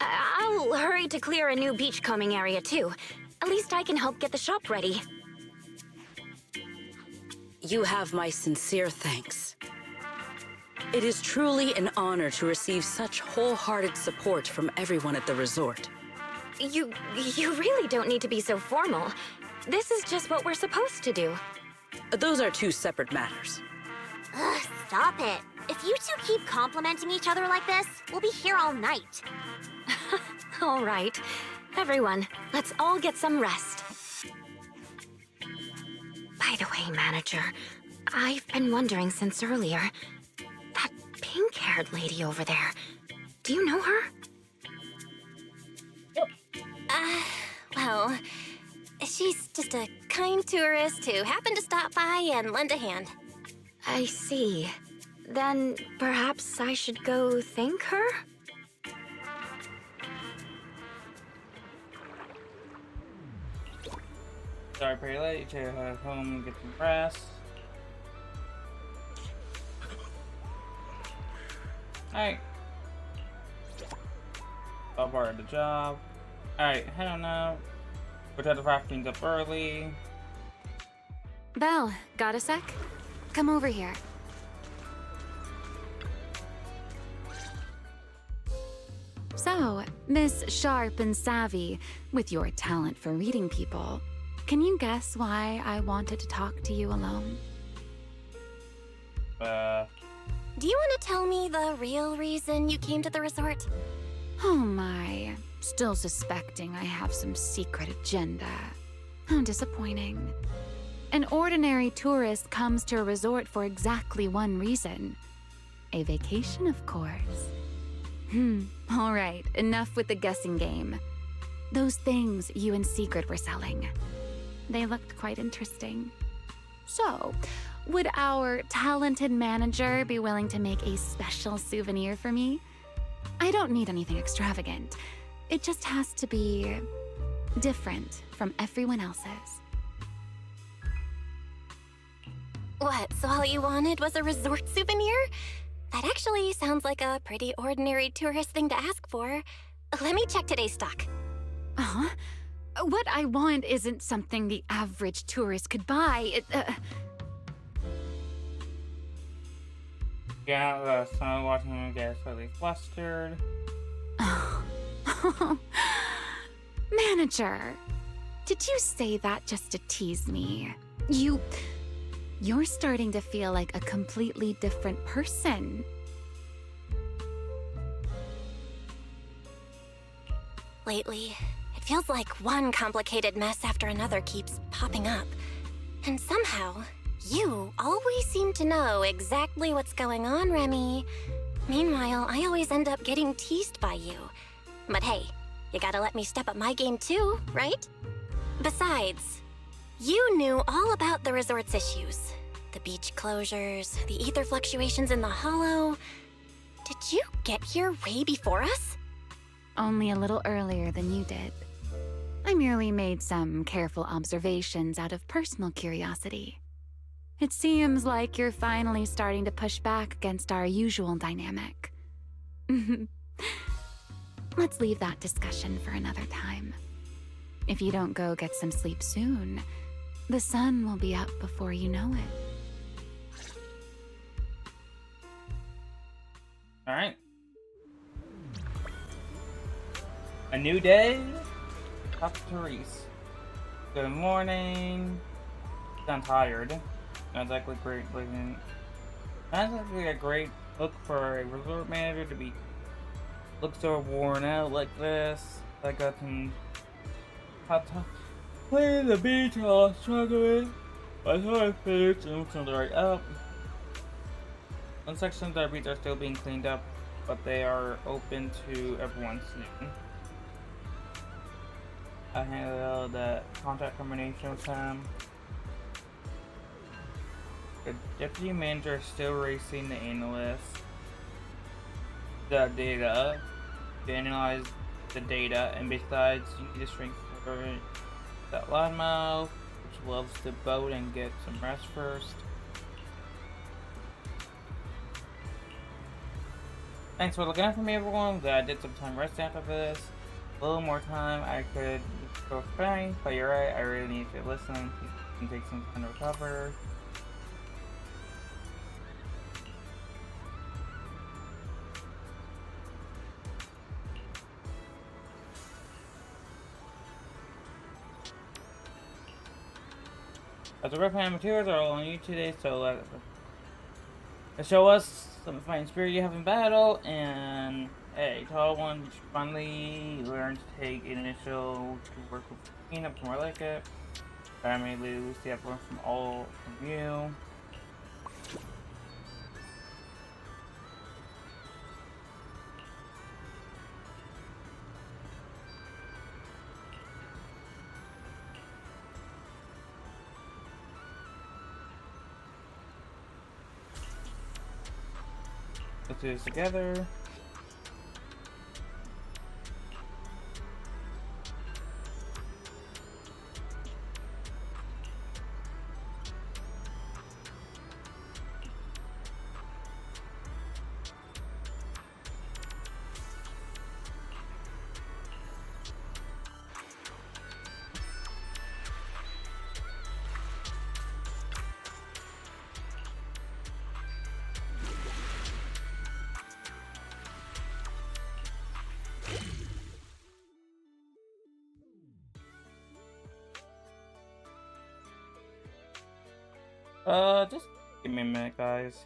I'll hurry to clear a new beachcombing area, too. At least I can help get the shop ready. You have my sincere thanks. It is truly an honor to receive such wholehearted support from everyone at the resort. You really don't need to be so formal. This is just what we're supposed to do. Those are two separate matters. Ugh, stop it. If you two keep complimenting each other like this, we'll be here all night. All right. Everyone, let's all get some rest. By the way, Manager, I've been wondering since earlier. That pink-haired lady over there, do you know her? Well, she's just a kind tourist who happened to stop by and lend a hand. I see. Then perhaps I should go thank her? Sorry, pretty late. To head home and get some rest. Alright. I'll part of the job. Alright, head on out. We'll try to wrap things up early. Belle, got a sec? Come over here. So, Miss Sharp and Savvy, with your talent for reading people, can you guess why I wanted to talk to you alone? Do you want to tell me the real reason you came to the resort? Oh my, still suspecting I have some secret agenda. How disappointing. An ordinary tourist comes to a resort for exactly one reason. A vacation, of course. All right, enough with the guessing game. Those things you and Secret were selling. They looked quite interesting. So, would our talented manager be willing to make a special souvenir for me? I don't need anything extravagant. It just has to be different from everyone else's. What, so all you wanted was a resort souvenir? That actually sounds like a pretty ordinary tourist thing to ask for. Let me check today's stock. Huh? What I want isn't something the average tourist could buy. Yeah, so watching him get slightly flustered. Manager, did you say that just to tease me? You're starting to feel like a completely different person. Lately, it feels like one complicated mess after another keeps popping up. And somehow, you always seem to know exactly what's going on, Remy. Meanwhile, I always end up getting teased by you. But hey, you gotta let me step up my game too, right? Besides, you knew all about the resort's issues. The beach closures, the ether fluctuations in the hollow. Did you get here way before us? Only a little earlier than you did. I merely made some careful observations out of personal curiosity. It seems like you're finally starting to push back against our usual dynamic. Let's leave that discussion for another time. If you don't go get some sleep soon, the sun will be up before you know it. Alright. A new day. Talk to Therese. Good morning. I'm tired. That's actually great looking. That's actually a great look for a resort manager to be look so worn out like this. I got some hot tub. Playing the beach while I was struggling. I thought I finished and turned right up. Some sections of our beach are still being cleaned up, but they are open to everyone soon. I handled the contract termination with him. The deputy manager is still racing the analyst. The data. To analyze the data, and besides, you need to strengthen that loudmouth, which loves to boat and get some rest first. Thanks for looking out for me, everyone. Glad I did some time rest after this. A little more time, I could go fine, but you're right, I really need to listen. You can take some time to recover. As the rough hand materials are all on you today, so let's show us some fighting spirit you have in battle, and hey, tall one, you should finally learn to take initial to work with cleanup, more like it. I may lose the effort from all from you. Let's do this together. Just give me a minute, guys.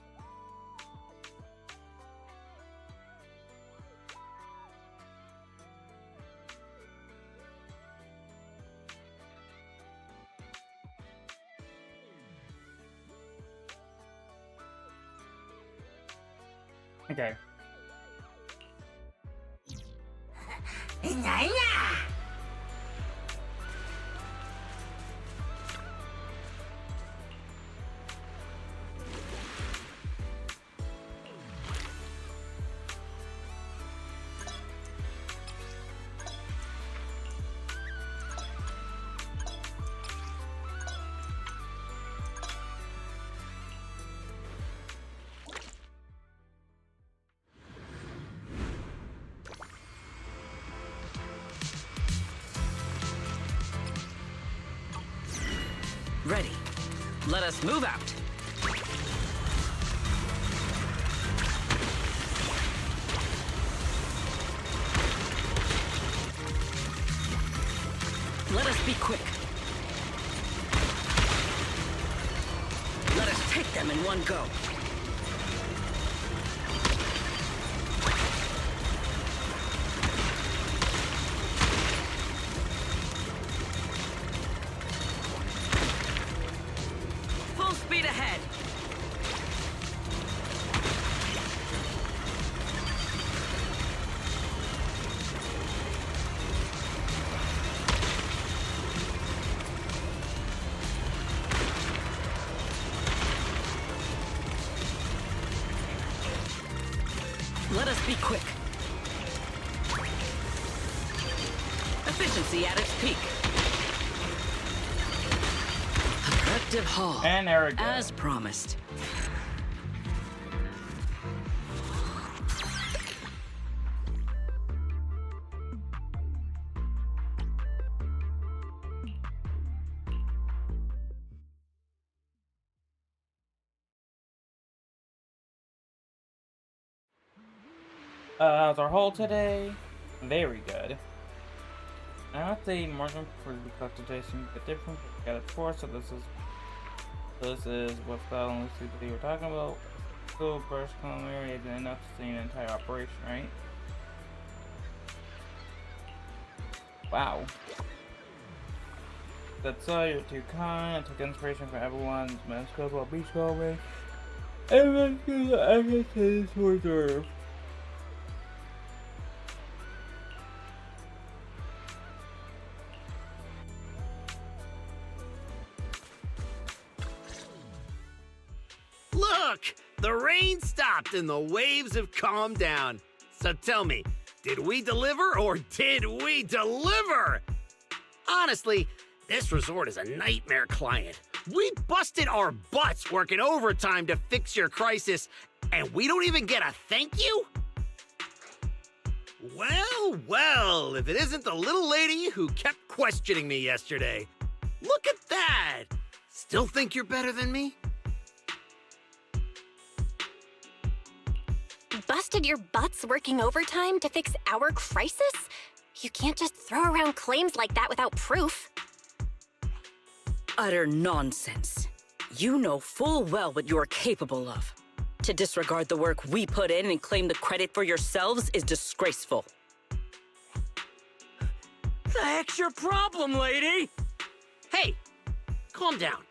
Okay. Ready. Let us move out. Let us be quick. Let us take them in one go. Full speed ahead. Let us be quick. Efficiency at its peak. Effective haul. And there we go. As promised. How's our haul today? Very good. I would say margin for the collectation a bit different. We got it before, so this is what style and Lucy that you were talking about. School burst culinary is enough to see an entire operation, right? Wow. That's all, you're too kind. I took inspiration from everyone's men's club while beach going. Everyone's gonna access to this reserve. Look! The rain stopped and the waves have calmed down. So tell me, did we deliver or did we deliver? Honestly, this resort is a nightmare client. We busted our butts working overtime to fix your crisis, and we don't even get a thank you? Well, well, if it isn't the little lady who kept questioning me yesterday. Look at that! Still think you're better than me? Busted your butts working overtime to fix our crisis? You can't just throw around claims like that without proof. Utter nonsense. You know full well what you're capable of. To disregard the work we put in and claim the credit for yourselves is disgraceful. The heck's your problem, lady? Hey, calm down.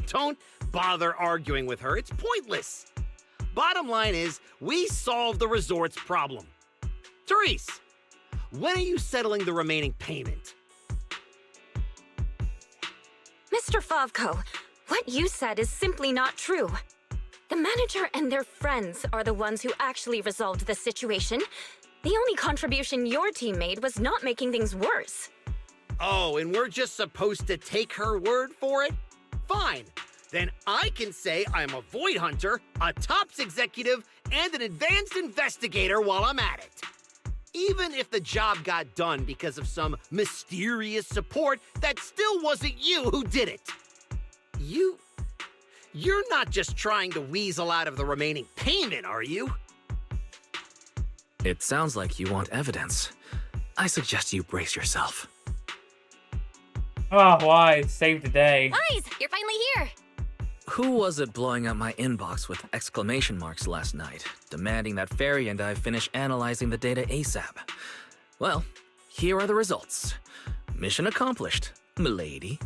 Don't bother arguing with her. It's pointless. Bottom line is, we solved the resort's problem. Therese, when are you settling the remaining payment? Mr. Favko, what you said is simply not true. The manager and their friends are the ones who actually resolved the situation. The only contribution your team made was not making things worse. Oh, and we're just supposed to take her word for it? Fine. Then I can say I'm a void hunter, a TOPS executive, and an advanced investigator while I'm at it. Even if the job got done because of some mysterious support, that still wasn't you who did it. You're not just trying to weasel out of the remaining payment, are you? It sounds like you want evidence. I suggest you brace yourself. Oh, why? Save the day. Wise, you're finally here. Who was it blowing up my inbox with exclamation marks last night, demanding that Fairy and I finish analyzing the data ASAP? Well, here are the results. Mission accomplished, milady.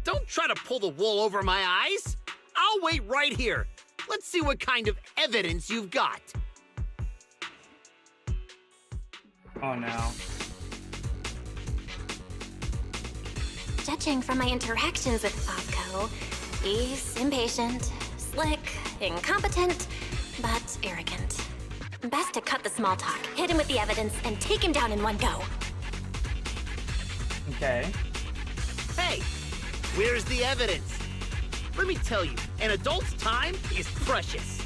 Don't try to pull the wool over my eyes. I'll wait right here. Let's see what kind of evidence you've got. Oh no. Judging from my interactions with Favko, he's impatient, slick, incompetent, but arrogant. Best to cut the small talk, hit him with the evidence, and take him down in one go. Okay. Hey, where's the evidence? Let me tell you, an adult's time is precious.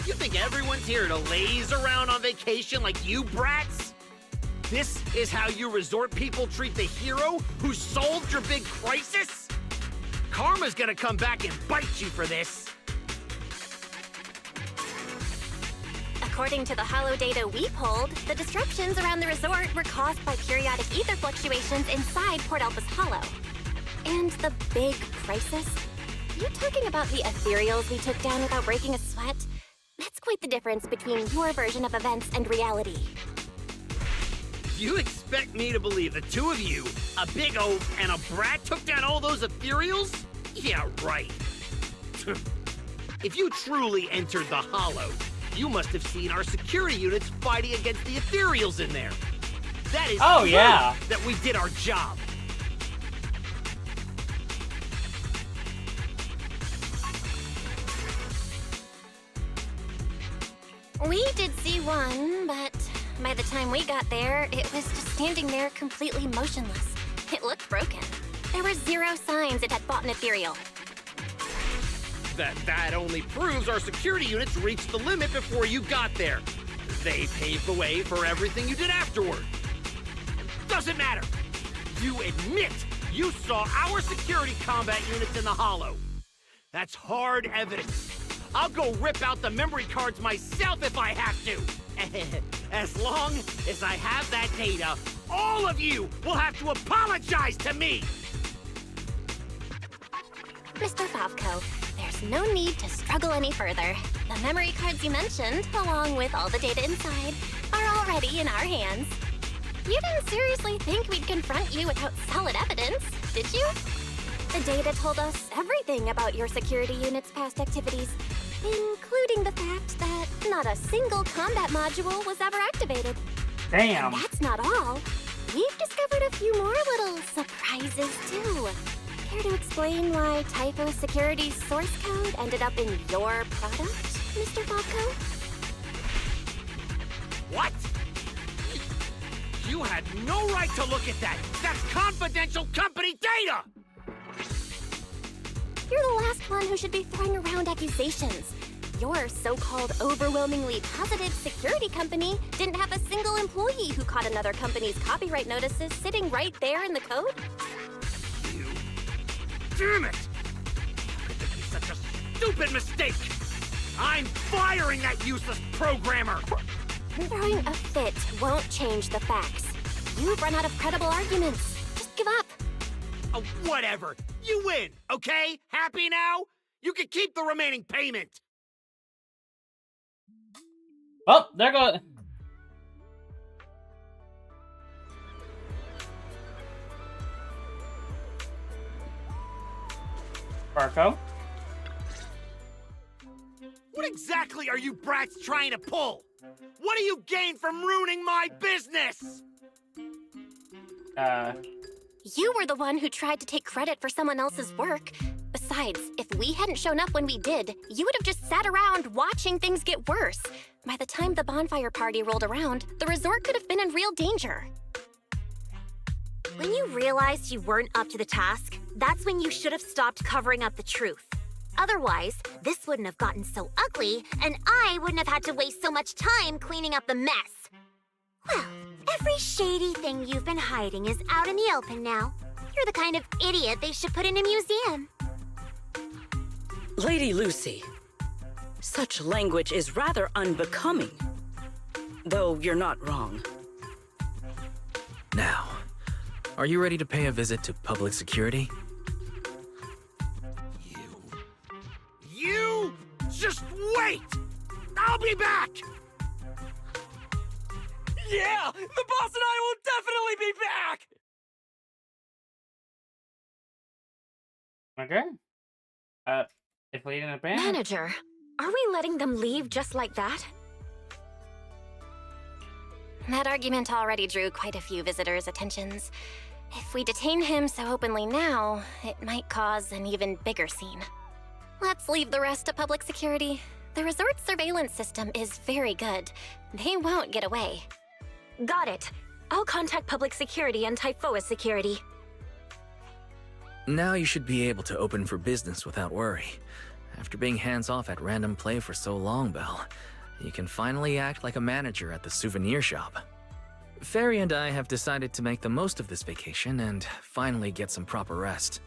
You think everyone's here to laze around on vacation like you brats? This is how you resort people treat the hero who solved your big crisis? Karma's gonna come back and bite you for this. A According to the holo data we pulled, the disruptions around the resort were caused by periodic ether fluctuations inside Port Elpis Hollow. And the big crisis? You talking about the ethereals we took down without breaking a sweat? That's quite the difference between your version of events and reality. You expect me to believe the two of you, a big oaf and a brat, took down all those ethereals? Yeah, right. If you truly entered the Hollow, you must have seen our security units fighting against the ethereals in there. That is proof yeah, that we did our job. We did see one, but by the time we got there, it was just standing there completely motionless. It looked broken. There were zero signs it had fought an ethereal. That only proves our security units reached the limit before you got there. They paved the way for everything you did afterward. Doesn't matter. You admit you saw our security combat units in the Hollow. That's hard evidence. I'll go rip out the memory cards myself if I have to. As long as I have that data, all of you will have to apologize to me. Mr. Favko, there's no need to struggle any further. The memory cards you mentioned, along with all the data inside, are already in our hands. You didn't seriously think we'd confront you without solid evidence, did you? The data told us everything about your security unit's past activities, including the fact that not a single combat module was ever activated. damn. And that's not all. We've discovered a few more little surprises, too. Care to explain why Typho Security's source code ended up in your product, Mr. Favko? What? You had no right to look at that. That's confidential company data! You're the last one who should be throwing around accusations. Your so-called overwhelmingly positive security company didn't have a single employee who caught another company's copyright notices sitting right there in the code. You... Damn it! How could there be such a stupid mistake? I'm firing that useless programmer! Throwing a fit won't change the facts. You've run out of credible arguments. Just give up. Oh, whatever. You win, okay? Happy now? You can keep the remaining payment. Oh, there goes. Barco? What exactly are you brats trying to pull? What do you gain from ruining my business? You were the one who tried to take credit for someone else's work. Besides, if we hadn't shown up when we did, you would have just sat around watching things get worse. By the time the bonfire party rolled around, the resort could have been in real danger. When you realized you weren't up to the task, that's when you should have stopped covering up the truth. Otherwise, this wouldn't have gotten so ugly, and I wouldn't have had to waste so much time cleaning up the mess. Well, every shady thing you've been hiding is out in the open now. You're the kind of idiot they should put in a museum. Lady Lucy, such language is rather unbecoming. Though you're not wrong. Now, are you ready to pay a visit to public security? You just wait! I'll be back! Yeah! The boss and I will definitely be back! Okay. If we didn't ban. Manager, are we letting them leave just like that? That argument already drew quite a few visitors' attentions. If we detain him so openly now, it might cause an even bigger scene. Let's leave the rest to public security. The resort's surveillance system is very good. They won't get away. Got it. I'll contact public security and Typhoa security. Now you should be able to open for business without worry. After being hands-off at random play for so long, Belle, you can finally act like a manager at the souvenir shop. Fairy and I have decided to make the most of this vacation and finally get some proper rest.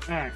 Alright.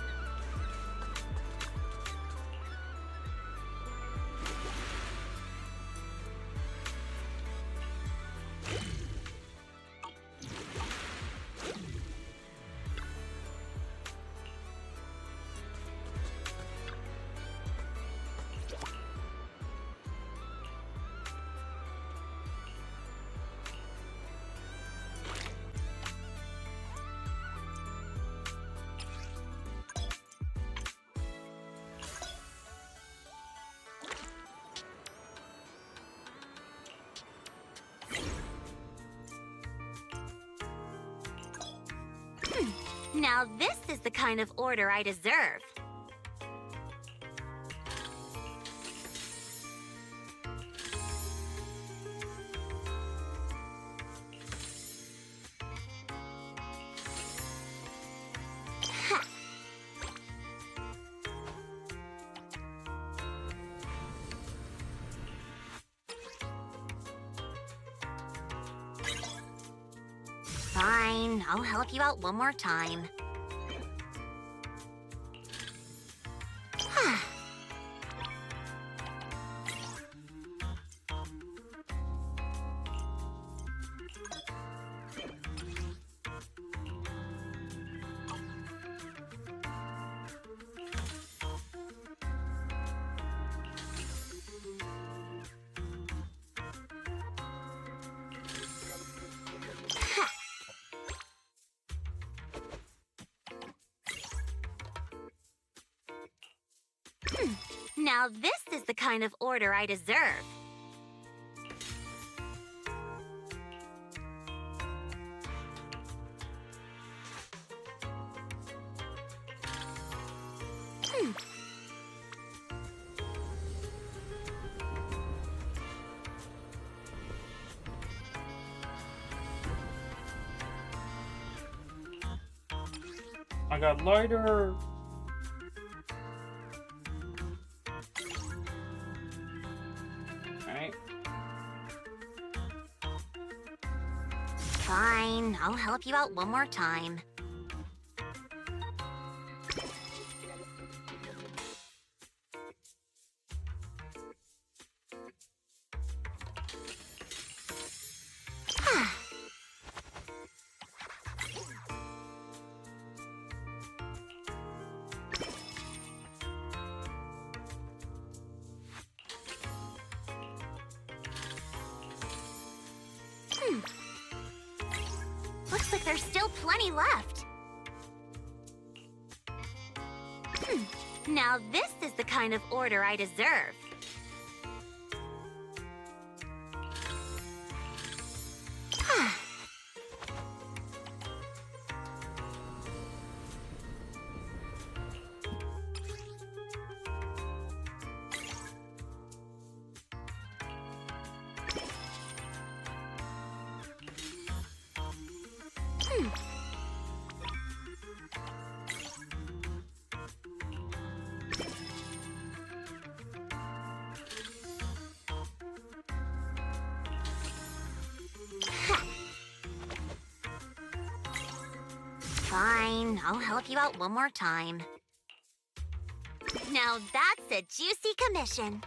Now this is the kind of order I deserve. Fine, I'll help you out one more time. Now this is the kind of order I deserve. I got lighter. Alright. Fine, I'll help you out one more time. Looks like there's still plenty left. Now this is the kind of order I deserve. Fine, I'll help you out one more time. Now that's a juicy commission.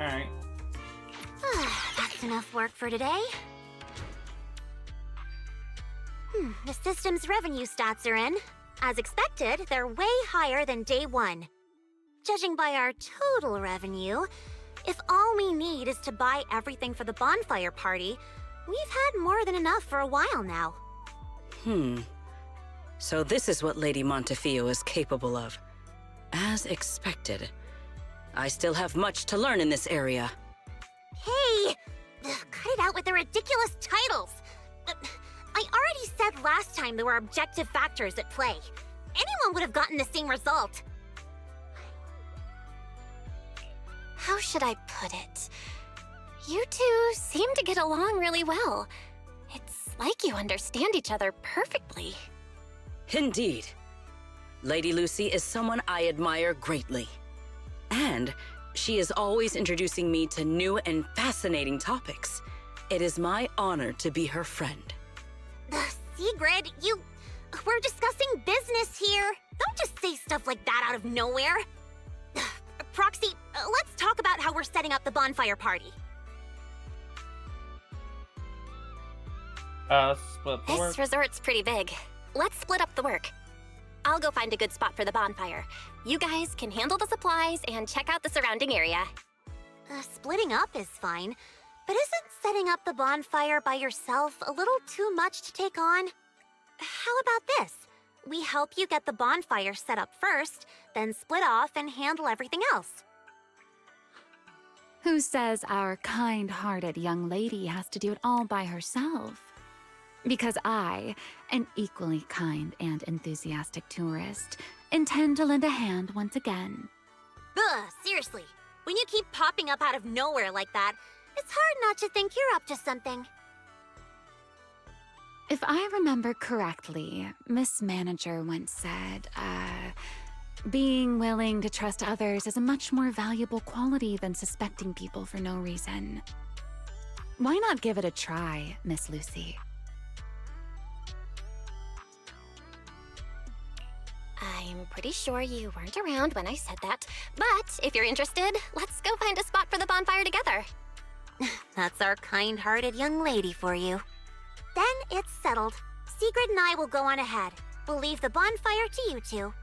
Alright. That's enough work for today. The system's revenue stats are in. As expected, they're way higher than day one. Judging by our total revenue, if all we need is to buy everything for the bonfire party, we've had more than enough for a while now. So this is what Lady Montefiore is capable of. As expected. I still have much to learn in this area. Hey! Cut it out with the ridiculous titles! I already said last time there were objective factors at play. Anyone would have gotten the same result. How should I put it? You two seem to get along really well. It's like you understand each other perfectly. Indeed. Lady Lucy is someone I admire greatly. And she is always introducing me to new and fascinating topics. It is my honor to be her friend. Sigrid, we're discussing business here. Don't just say stuff like that out of nowhere. Proxy, let's talk about how we're setting up the bonfire party. Split the This work. resort's pretty big. Let's split up the work. I'll go find a good spot for the bonfire. You guys can handle the supplies and check out the surrounding area. Splitting up is fine, But isn't setting up the bonfire by yourself a little too much to take on? How about this? We help you get the bonfire set up first, then split off and handle everything else. Who says our kind-hearted young lady has to do it all by herself? Because I, an equally kind and enthusiastic tourist, intend to lend a hand once again. Ugh, seriously. When you keep popping up out of nowhere like that, it's hard not to think you're up to something. If I remember correctly, Miss Manager once said, being willing to trust others is a much more valuable quality than suspecting people for no reason. Why not give it a try, Miss Lucy? I'm pretty sure you weren't around when I said that, but if you're interested, let's go find a spot for the bonfire together. That's our kind-hearted young lady for you. Then it's settled. Sigrid and I will go on ahead. We'll leave the bonfire to you two.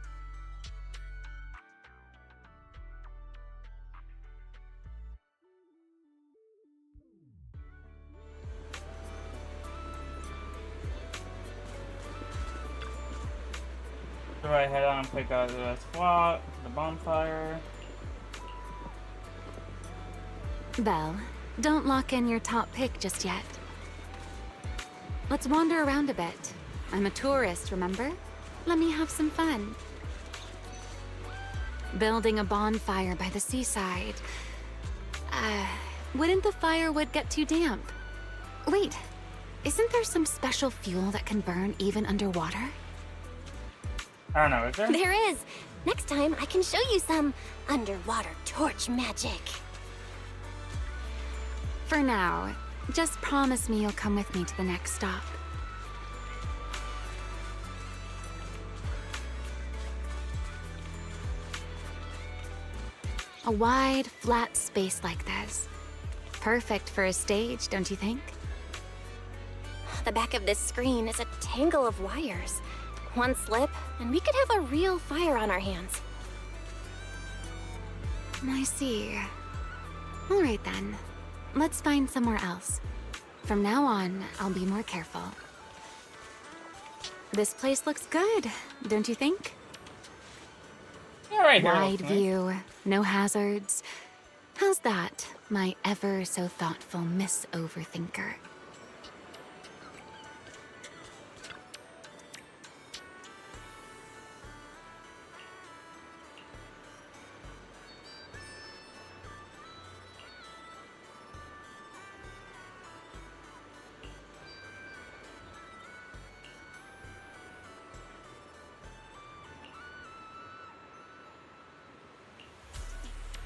So I head on and pick out the spot for the bonfire. Belle, don't lock in your top pick just yet. Let's wander around a bit. I'm a tourist, remember? Let me have some fun. Building a bonfire by the seaside. Wouldn't the firewood get too damp? Wait, isn't there some special fuel that can burn even underwater? I don't know, is there? There is. Next time, I can show you some underwater torch magic. For now, just promise me you'll come with me to the next stop. A wide, flat space like this. Perfect for a stage, don't you think? The back of this screen is a tangle of wires. One slip, and we could have a real fire on our hands. I see. All right then. Let's find somewhere else. From now on, I'll be more careful. This place looks good, don't you think? Yeah, right here. Wide looks nice. view, no hazards. How's that, my ever so thoughtful Miss Overthinker?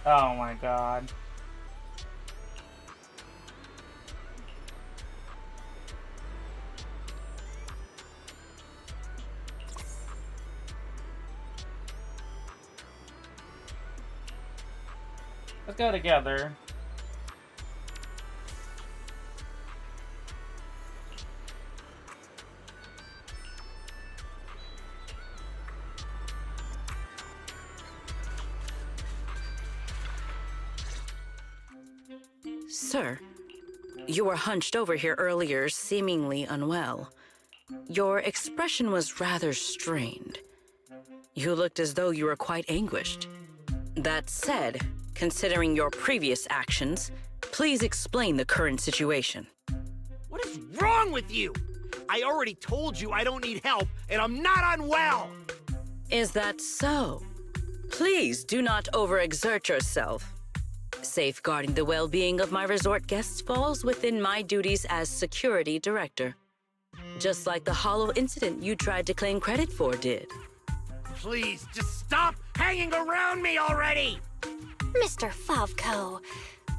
Oh my god. Let's go together. Sir, you were hunched over here earlier, seemingly unwell. Your expression was rather strained. You looked as though you were quite anguished. That said, considering your previous actions, please explain the current situation. What is wrong with you? I already told you I don't need help, and I'm not unwell! Is that so? Please do not overexert yourself. Safeguarding the well-being of my resort guests falls within my duties as security director. Just like the hollow incident you tried to claim credit for did. Please, just stop hanging around me already! Mr. Favko,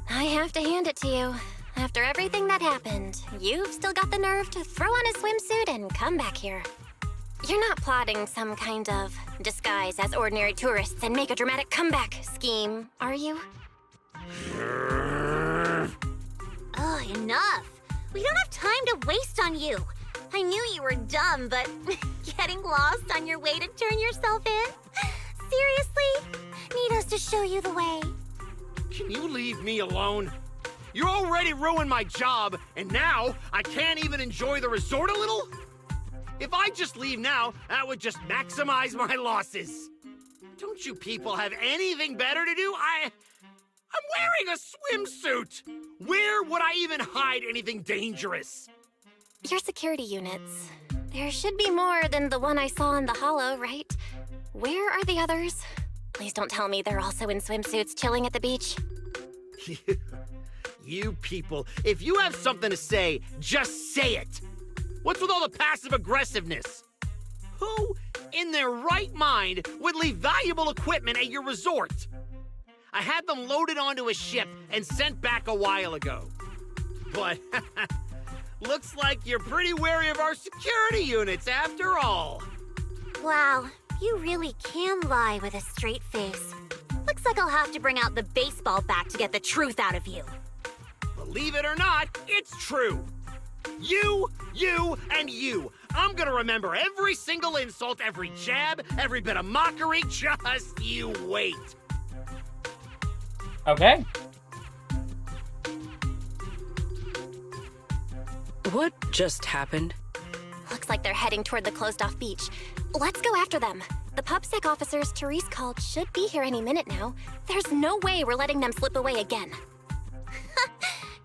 I have to hand it to you. After everything that happened, you've still got the nerve to throw on a swimsuit and come back here. You're not plotting some kind of disguise as ordinary tourists and make a dramatic comeback scheme, are you? Ugh, enough. We don't have time to waste on you. I knew you were dumb, but getting lost on your way to turn yourself in? Seriously? Need us to show you the way? Can you leave me alone? You already ruined my job, and now I can't even enjoy the resort a little? If I just leave now, that would just maximize my losses. Don't you people have anything better to do? I'm wearing a swimsuit! Where would I even hide anything dangerous? Your security units. There should be more than the one I saw in the hollow, right? Where are the others? Please don't tell me they're also in swimsuits chilling at the beach. You people, if you have something to say, just say it. What's with all the passive aggressiveness? Who in their right mind would leave valuable equipment at your resort? I had them loaded onto a ship and sent back a while ago. But looks like you're pretty wary of our security units after all. Wow, you really can lie with a straight face. Looks like I'll have to bring out the baseball bat to get the truth out of you. Believe it or not, it's true. You, and you. I'm gonna remember every single insult, every jab, every bit of mockery. Just you wait. Okay. What just happened? Looks like they're heading toward the closed-off beach. Let's go after them. The PubSec officers Therese called should be here any minute now. There's no way we're letting them slip away again.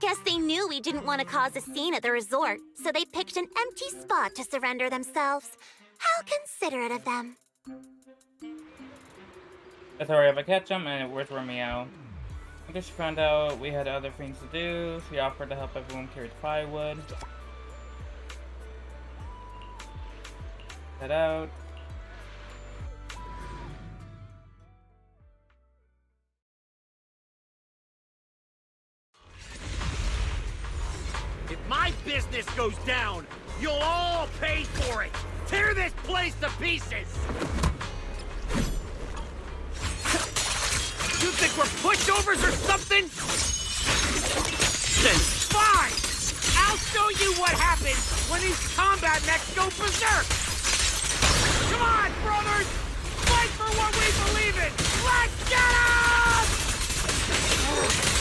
Guess they knew we didn't want to cause a scene at the resort, so they picked an empty spot to surrender themselves. How considerate of them. Let's hurry up and catch them. And where's Romeo? I guess she found out we had other things to do. She offered to help everyone carry the firewood. Head out. If my business goes down, you'll all pay for it. Tear this place to pieces. You think we're pushovers or something? Then fine! I'll show you what happens when these combat mechs go berserk! Come on, brothers! Fight for what we believe in! Let's get up!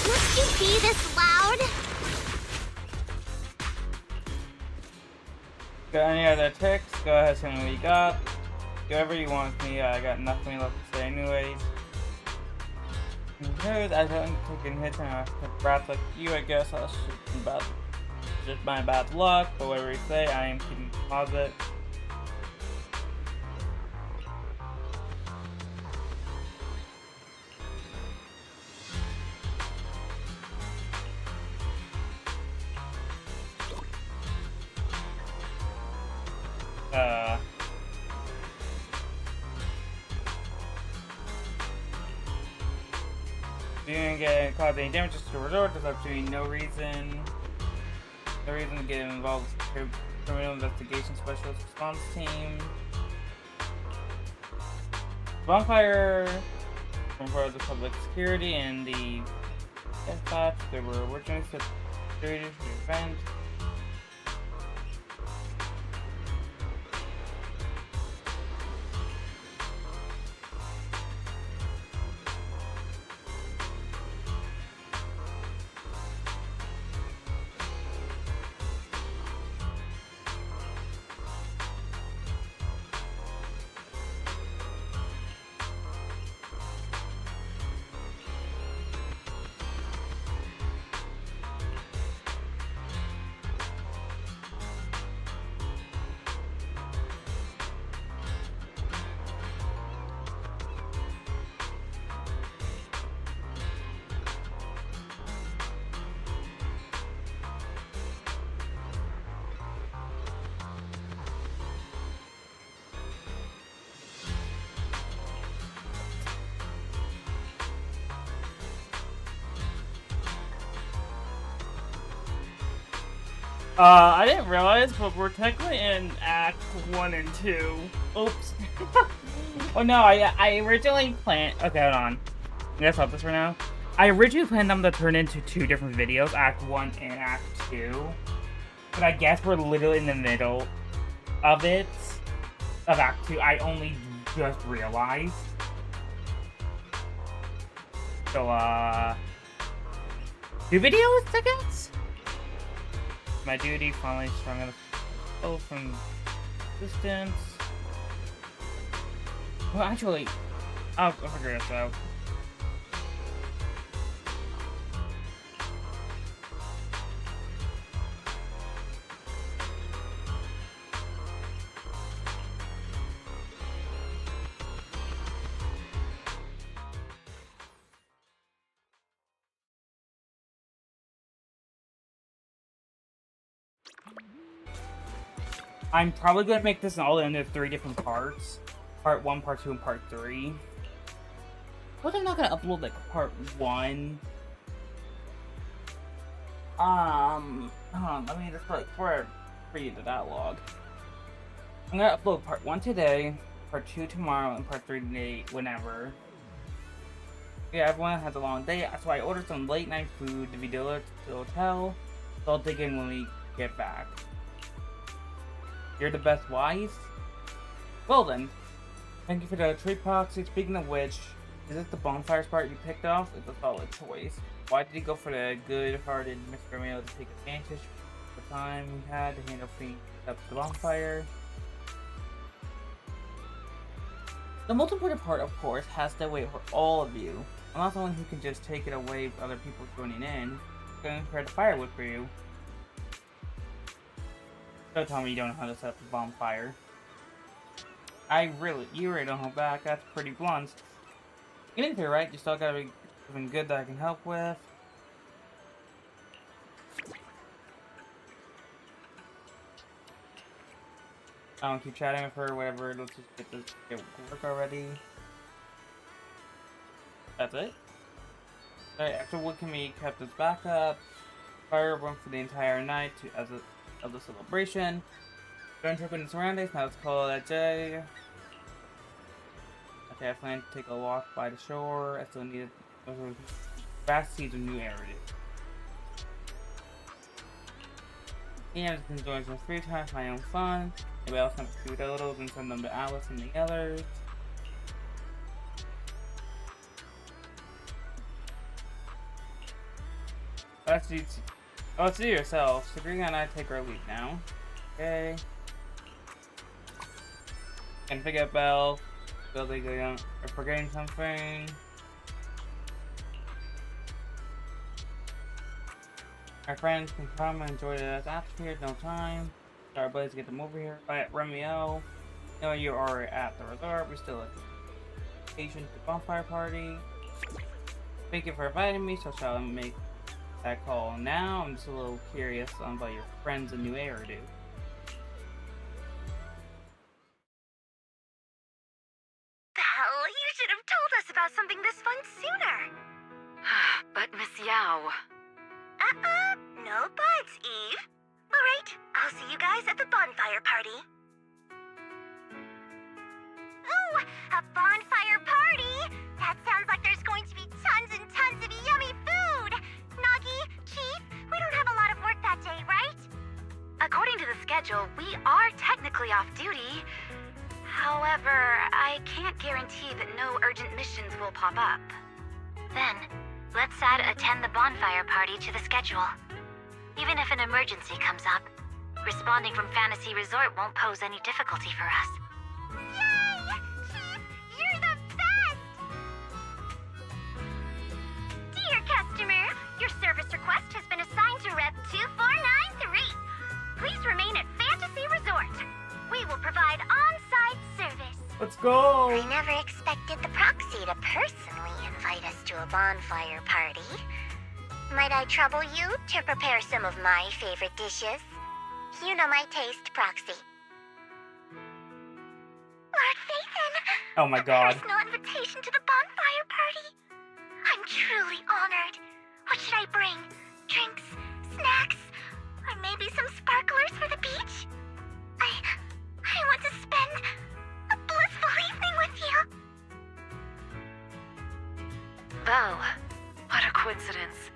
Must you be this loud? Got any other ticks? Go ahead, tell me what you got. Do whatever you want with me. I got nothing left to say anyways. I haven't taken hits and I took rats like you. I guess I should just my bad luck, but whatever you say, I am keeping deposit. You didn't get cause any damages to the resort. There's absolutely no reason to get involved with criminal investigation specialist response team. Bonfire from part of the public security and the dispatch. They were originally situated for the event. I didn't realize, but we're technically in Act 1 and 2. Oops. Oh no, I originally planned... Okay, hold on. I'm gonna stop this for now. I originally planned them to turn into 2 different videos, Act 1 and Act 2. But I guess we're literally in the middle of it, of Act 2. I only just realized. So, 2 videos, I guess? My duty finally strong enough to go from distance. Well, actually, I'll figure this out. I'm probably going to make this all into 3 different parts. Part 1, Part 2, and Part 3. But I'm not going to upload, like, Part 1. Hold on, let me just, like, read the dialogue. I'm going to upload Part 1 today, Part 2 tomorrow, and Part 3 today, whenever. Yeah, everyone has a long day, so I ordered some late night food to be delivered to the hotel. So I'll dig in when we get back. You're the best wife? Well then, thank you for the treat proxy. Speaking of which, is this the bonfires part you picked off? It's a solid choice. Why did you go for the good-hearted Mr. Mayo to take advantage of the time we had to handle things up the bonfire? The multiplayer part, of course, has to wait for all of you. I'm not someone who can just take it away with other people joining in. I'm going to prepare the firewood for you. Don't tell me you don't know how to set up a bonfire. You really don't hold back. That's pretty blunt. Getting through, right? You still gotta be something good that I can help with. I don't keep chatting with her, whatever. Let's just get work already. That's it. Alright, extra wood can be kept as backup. Fire burn for the entire night as the celebration. Don't trip in the surroundings, now let's call it a day. Okay, I plan to take a walk by the shore. I still need vast seeds of new areas. Yeah, I'm just enjoying some free time, my own fun. Maybe I'll send a few doodles and send them to Alice and the others. Let's do yourself. Sabrina and I take our leave now. Okay. And pick up Belle. Building or forgetting something. Our friends can come and enjoy the atmosphere. No time. Our buddies get them over here. Alright, Romeo. You know you are at the resort. We're still at the vacation to bonfire party. Thank you for inviting me. So shall I make that call now? I'm just a little curious about your friends in New Eridu. Belle, you should have told us about something this fun sooner. But Miss Yao... no buts, Eve. Alright, I'll see you guys at the bonfire party. Ooh, a bonfire party! That sounds like there's going to be tons and tons of yummy food! Nagi, Chief, we don't have a lot of work that day, right? According to the schedule, we are technically off duty. However, I can't guarantee that no urgent missions will pop up. Then, let's add attend the bonfire party to the schedule. Even if an emergency comes up, responding from Fantasy Resort won't pose any difficulty for us. Yay! Chief, you're the best! Dear customer, your service request has been assigned to Rep 2493. Please remain at Fantasy Resort. We will provide on-site service. Let's go! I never expected the proxy to personally invite us to a bonfire party. Might I trouble you to prepare some of my favorite dishes? You know my taste, Proxy. Lord Phaethon! Oh my god. A personal invitation to the bonfire party. I'm truly honored. What should I bring? Drinks? Snacks? Or maybe some sparklers for the beach? I want to spend a blissful evening with you. Belle, what a coincidence.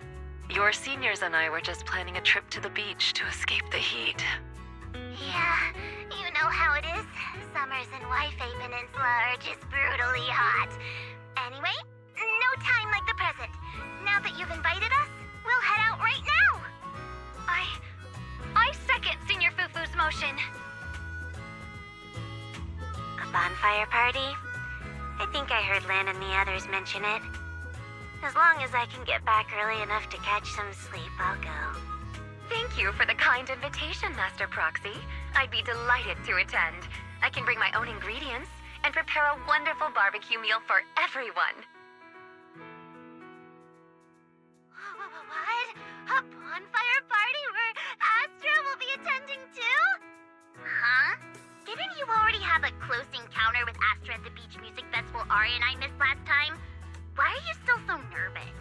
Your seniors and I were just planning a trip to the beach to escape the heat. Yeah, you know how it is. Summers in Wi-Fi Peninsula are just brutally hot. Anyway, no time like the present. Now that you've invited us, We'll head out right now! I second Senior Fufu's motion. A bonfire party? I think I heard Lan and the others mention it. As long as I can get back early enough to catch some sleep, I'll go. Thank you for the kind invitation, Master Proxy. I'd be delighted to attend. I can bring my own ingredients and prepare a wonderful barbecue meal for everyone. What? A bonfire party where Astra will be attending too? Huh? Didn't you already have a close encounter with Astra at the Beach Music Festival Ari and I missed last time? Why are you still so nervous?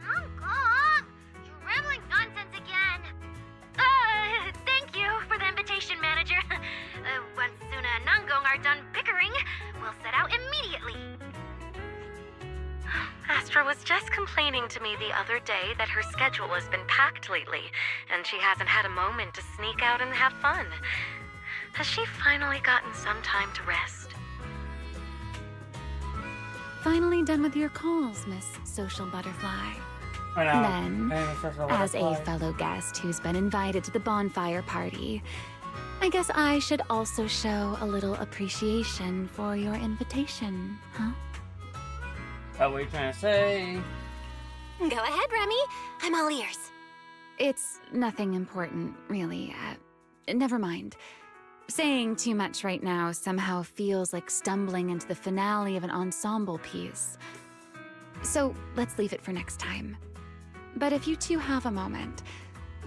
Oh, God! You're rambling nonsense again. Thank you for the invitation, Manager. Once Suna and Nangong are done bickering, we'll set out immediately. Astra was just complaining to me the other day that her schedule has been packed lately, and she hasn't had a moment to sneak out and have fun. Has she finally gotten some time to rest? Finally done with your calls, Miss Social Butterfly. I know. Then, as a fellow guest who's been invited to the bonfire party, I guess I should also show a little appreciation for your invitation, huh? What were you trying to say? Go ahead, Remy. I'm all ears. It's nothing important, really. Never mind. Saying too much right now somehow feels like stumbling into the finale of an ensemble piece. So let's leave it for next time. But if you two have a moment,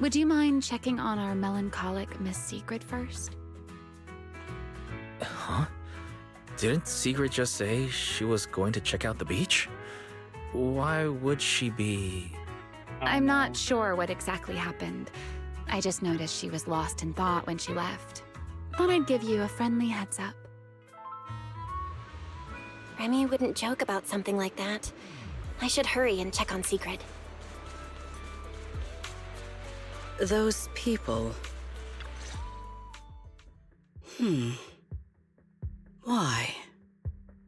would you mind checking on our melancholic Miss Secret first? Huh? Didn't Sigrid just say she was going to check out the beach? Why would she be... I'm not sure what exactly happened. I just noticed she was lost in thought when she left. Thought I'd give you a friendly heads up. Remy wouldn't joke about something like that. I should hurry and check on Sigrid. Those people... Why?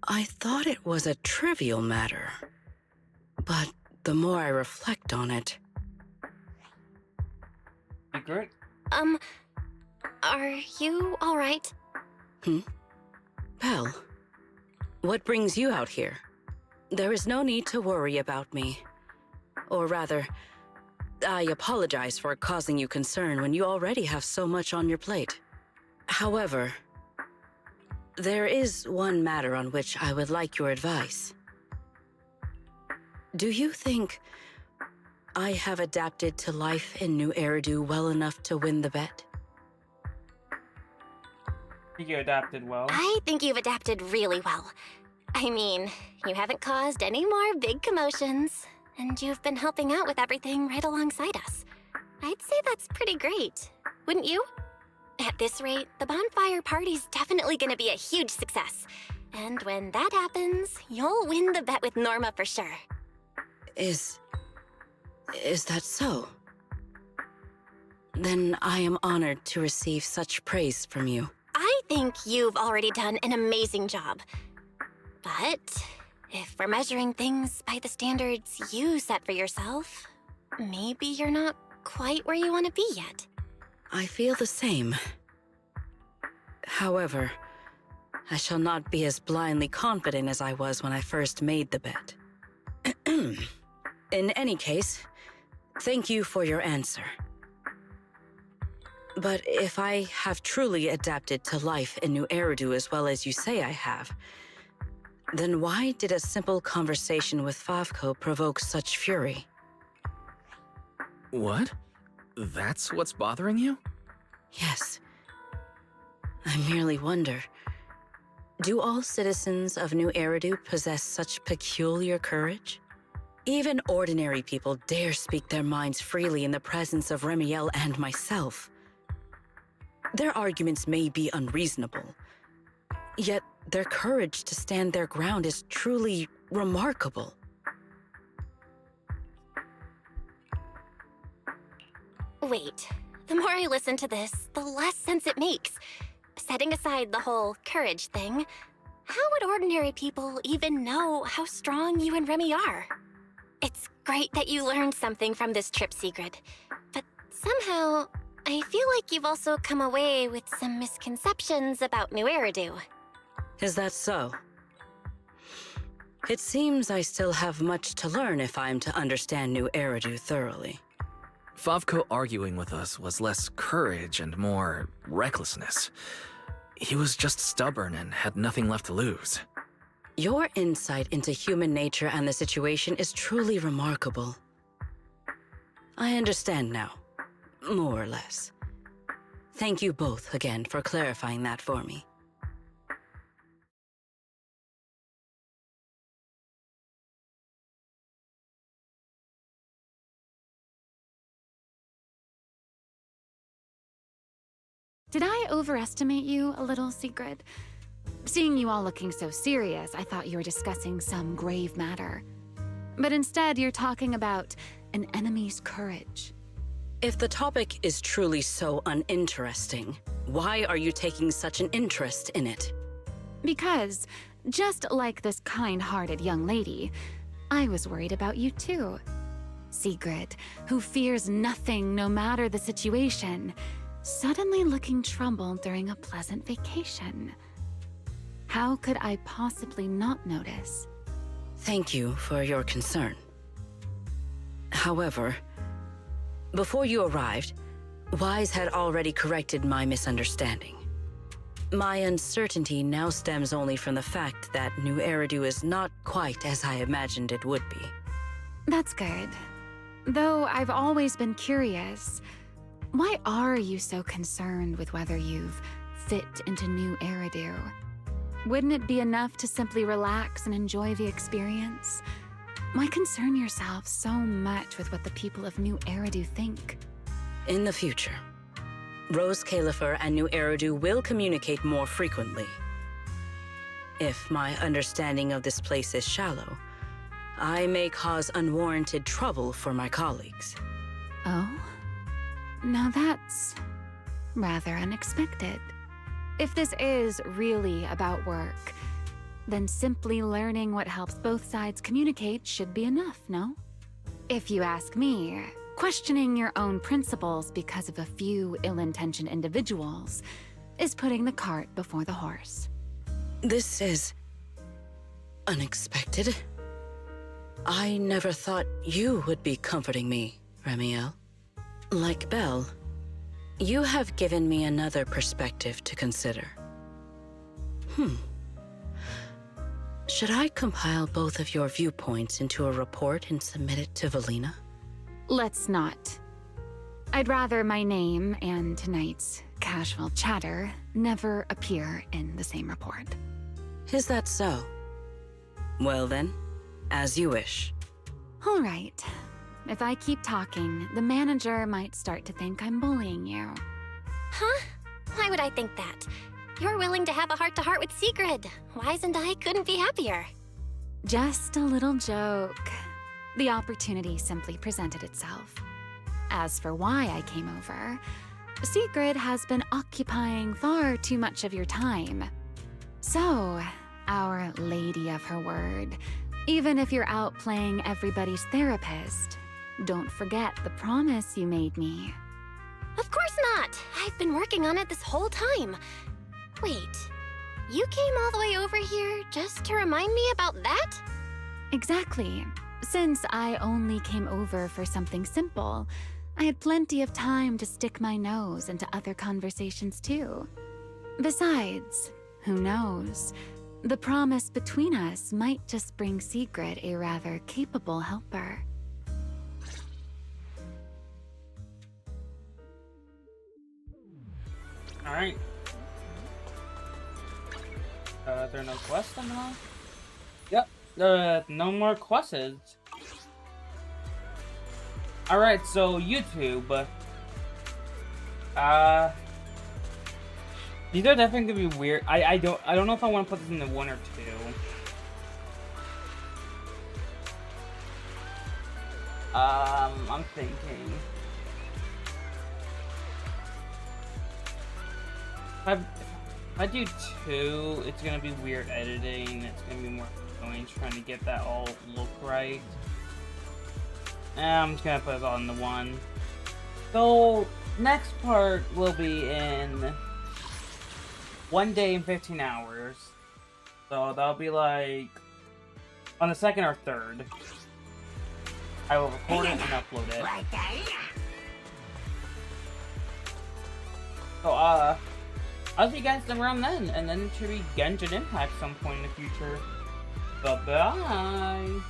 I thought it was a trivial matter. But the more I reflect on it... Secret? Are you all right? Belle, what brings you out here? There is no need to worry about me. Or rather, I apologize for causing you concern when you already have so much on your plate. However, there is one matter on which I would like your advice. Do you think I have adapted to life in New Eridu well enough to win the bet? I think you adapted well. I think you've adapted really well. I mean, you haven't caused any more big commotions, and you've been helping out with everything right alongside us. I'd say that's pretty great, wouldn't you? At this rate, the bonfire party's definitely gonna be a huge success. And when that happens, you'll win the bet with Norma for sure. Is that so? Then I am honored to receive such praise from you. I think you've already done an amazing job. But if we're measuring things by the standards you set for yourself, maybe you're not quite where you want to be yet. I feel the same. However, I shall not be as blindly confident as I was when I first made the bet. In any case, thank you for your answer. But if I have truly adapted to life in New Eridu as well as you say I have, then why did a simple conversation with Favko provoke such fury? What? That's what's bothering you? Yes. I merely wonder, do all citizens of New Eridu possess such peculiar courage? Even ordinary people dare speak their minds freely in the presence of Remiel and myself. Their arguments may be unreasonable, yet their courage to stand their ground is truly remarkable. Wait, the more I listen to this, the less sense it makes. Setting aside the whole courage thing, how would ordinary people even know how strong you and Remy are? It's great that you learned something from this trip, Sigrid. But somehow, I feel like you've also come away with some misconceptions about New Eridu. Is that so? It seems I still have much to learn if I'm to understand New Eridu thoroughly. Favko arguing with us was less courage and more recklessness. He was just stubborn and had nothing left to lose. Your insight into human nature and the situation is truly remarkable. I understand now, more or less. Thank you both again for clarifying that for me. Did I overestimate you a little, Sigrid? Seeing you all looking so serious, I thought you were discussing some grave matter. But instead, you're talking about an enemy's courage. If the topic is truly so uninteresting, why are you taking such an interest in it? Because, just like this kind-hearted young lady, I was worried about you too. Sigrid, who fears nothing no matter the situation, suddenly looking troubled during a pleasant vacation. How could I possibly not notice? Thank you for your concern. However, before you arrived, Wise had already corrected my misunderstanding. My uncertainty now stems only from the fact that New Eridu is not quite as I imagined it would be. That's good. Though I've always been curious, why are you so concerned with whether you've fit into New Eridu? Wouldn't it be enough to simply relax and enjoy the experience? Why concern yourself so much with what the people of New Eridu think? In the future, Rose Califer and New Eridu will communicate more frequently. If my understanding of this place is shallow, I may cause unwarranted trouble for my colleagues. Oh? Now that's rather unexpected. If this is really about work, then simply learning what helps both sides communicate should be enough, no? If you ask me, questioning your own principles because of a few ill-intentioned individuals is putting the cart before the horse. This is unexpected. I never thought you would be comforting me, Remiel. Like Belle, you have given me another perspective to consider. Should I compile both of your viewpoints into a report and submit it to Valina? Let's not. I'd rather my name and tonight's casual chatter never appear in the same report. Is that so? Well then, as you wish. All right. If I keep talking, the manager might start to think I'm bullying you. Huh? Why would I think that? You're willing to have a heart-to-heart with Sigrid. Wise and I couldn't be happier. Just a little joke. The opportunity simply presented itself. As for why I came over, Sigrid has been occupying far too much of your time. So, our lady of her word, even if you're out playing everybody's therapist, don't forget the promise you made me. Of course not! I've been working on it this whole time. Wait, you came all the way over here just to remind me about that? Exactly. Since I only came over for something simple, I had plenty of time to stick my nose into other conversations too. Besides, who knows? The promise between us might just bring Sigrid a rather capable helper. Alright. There are no quests anymore? Yep, no more quests. Alright, so YouTube. These are definitely gonna be weird. I don't know if I want to put this in the 1 or 2. I'm thinking. If I do 2, it's gonna be weird editing. It's gonna be more annoying trying to get that all look right. I'm just gonna put it on the 1. So, next part will be in 1 day and 15 hours. So that'll be like on the 2nd or 3rd. I will record it and upload it. So, I'll see you guys around then, and then it should be Genshin Impact some point in the future. Bye-bye!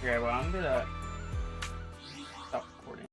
Okay, well, I'm gonna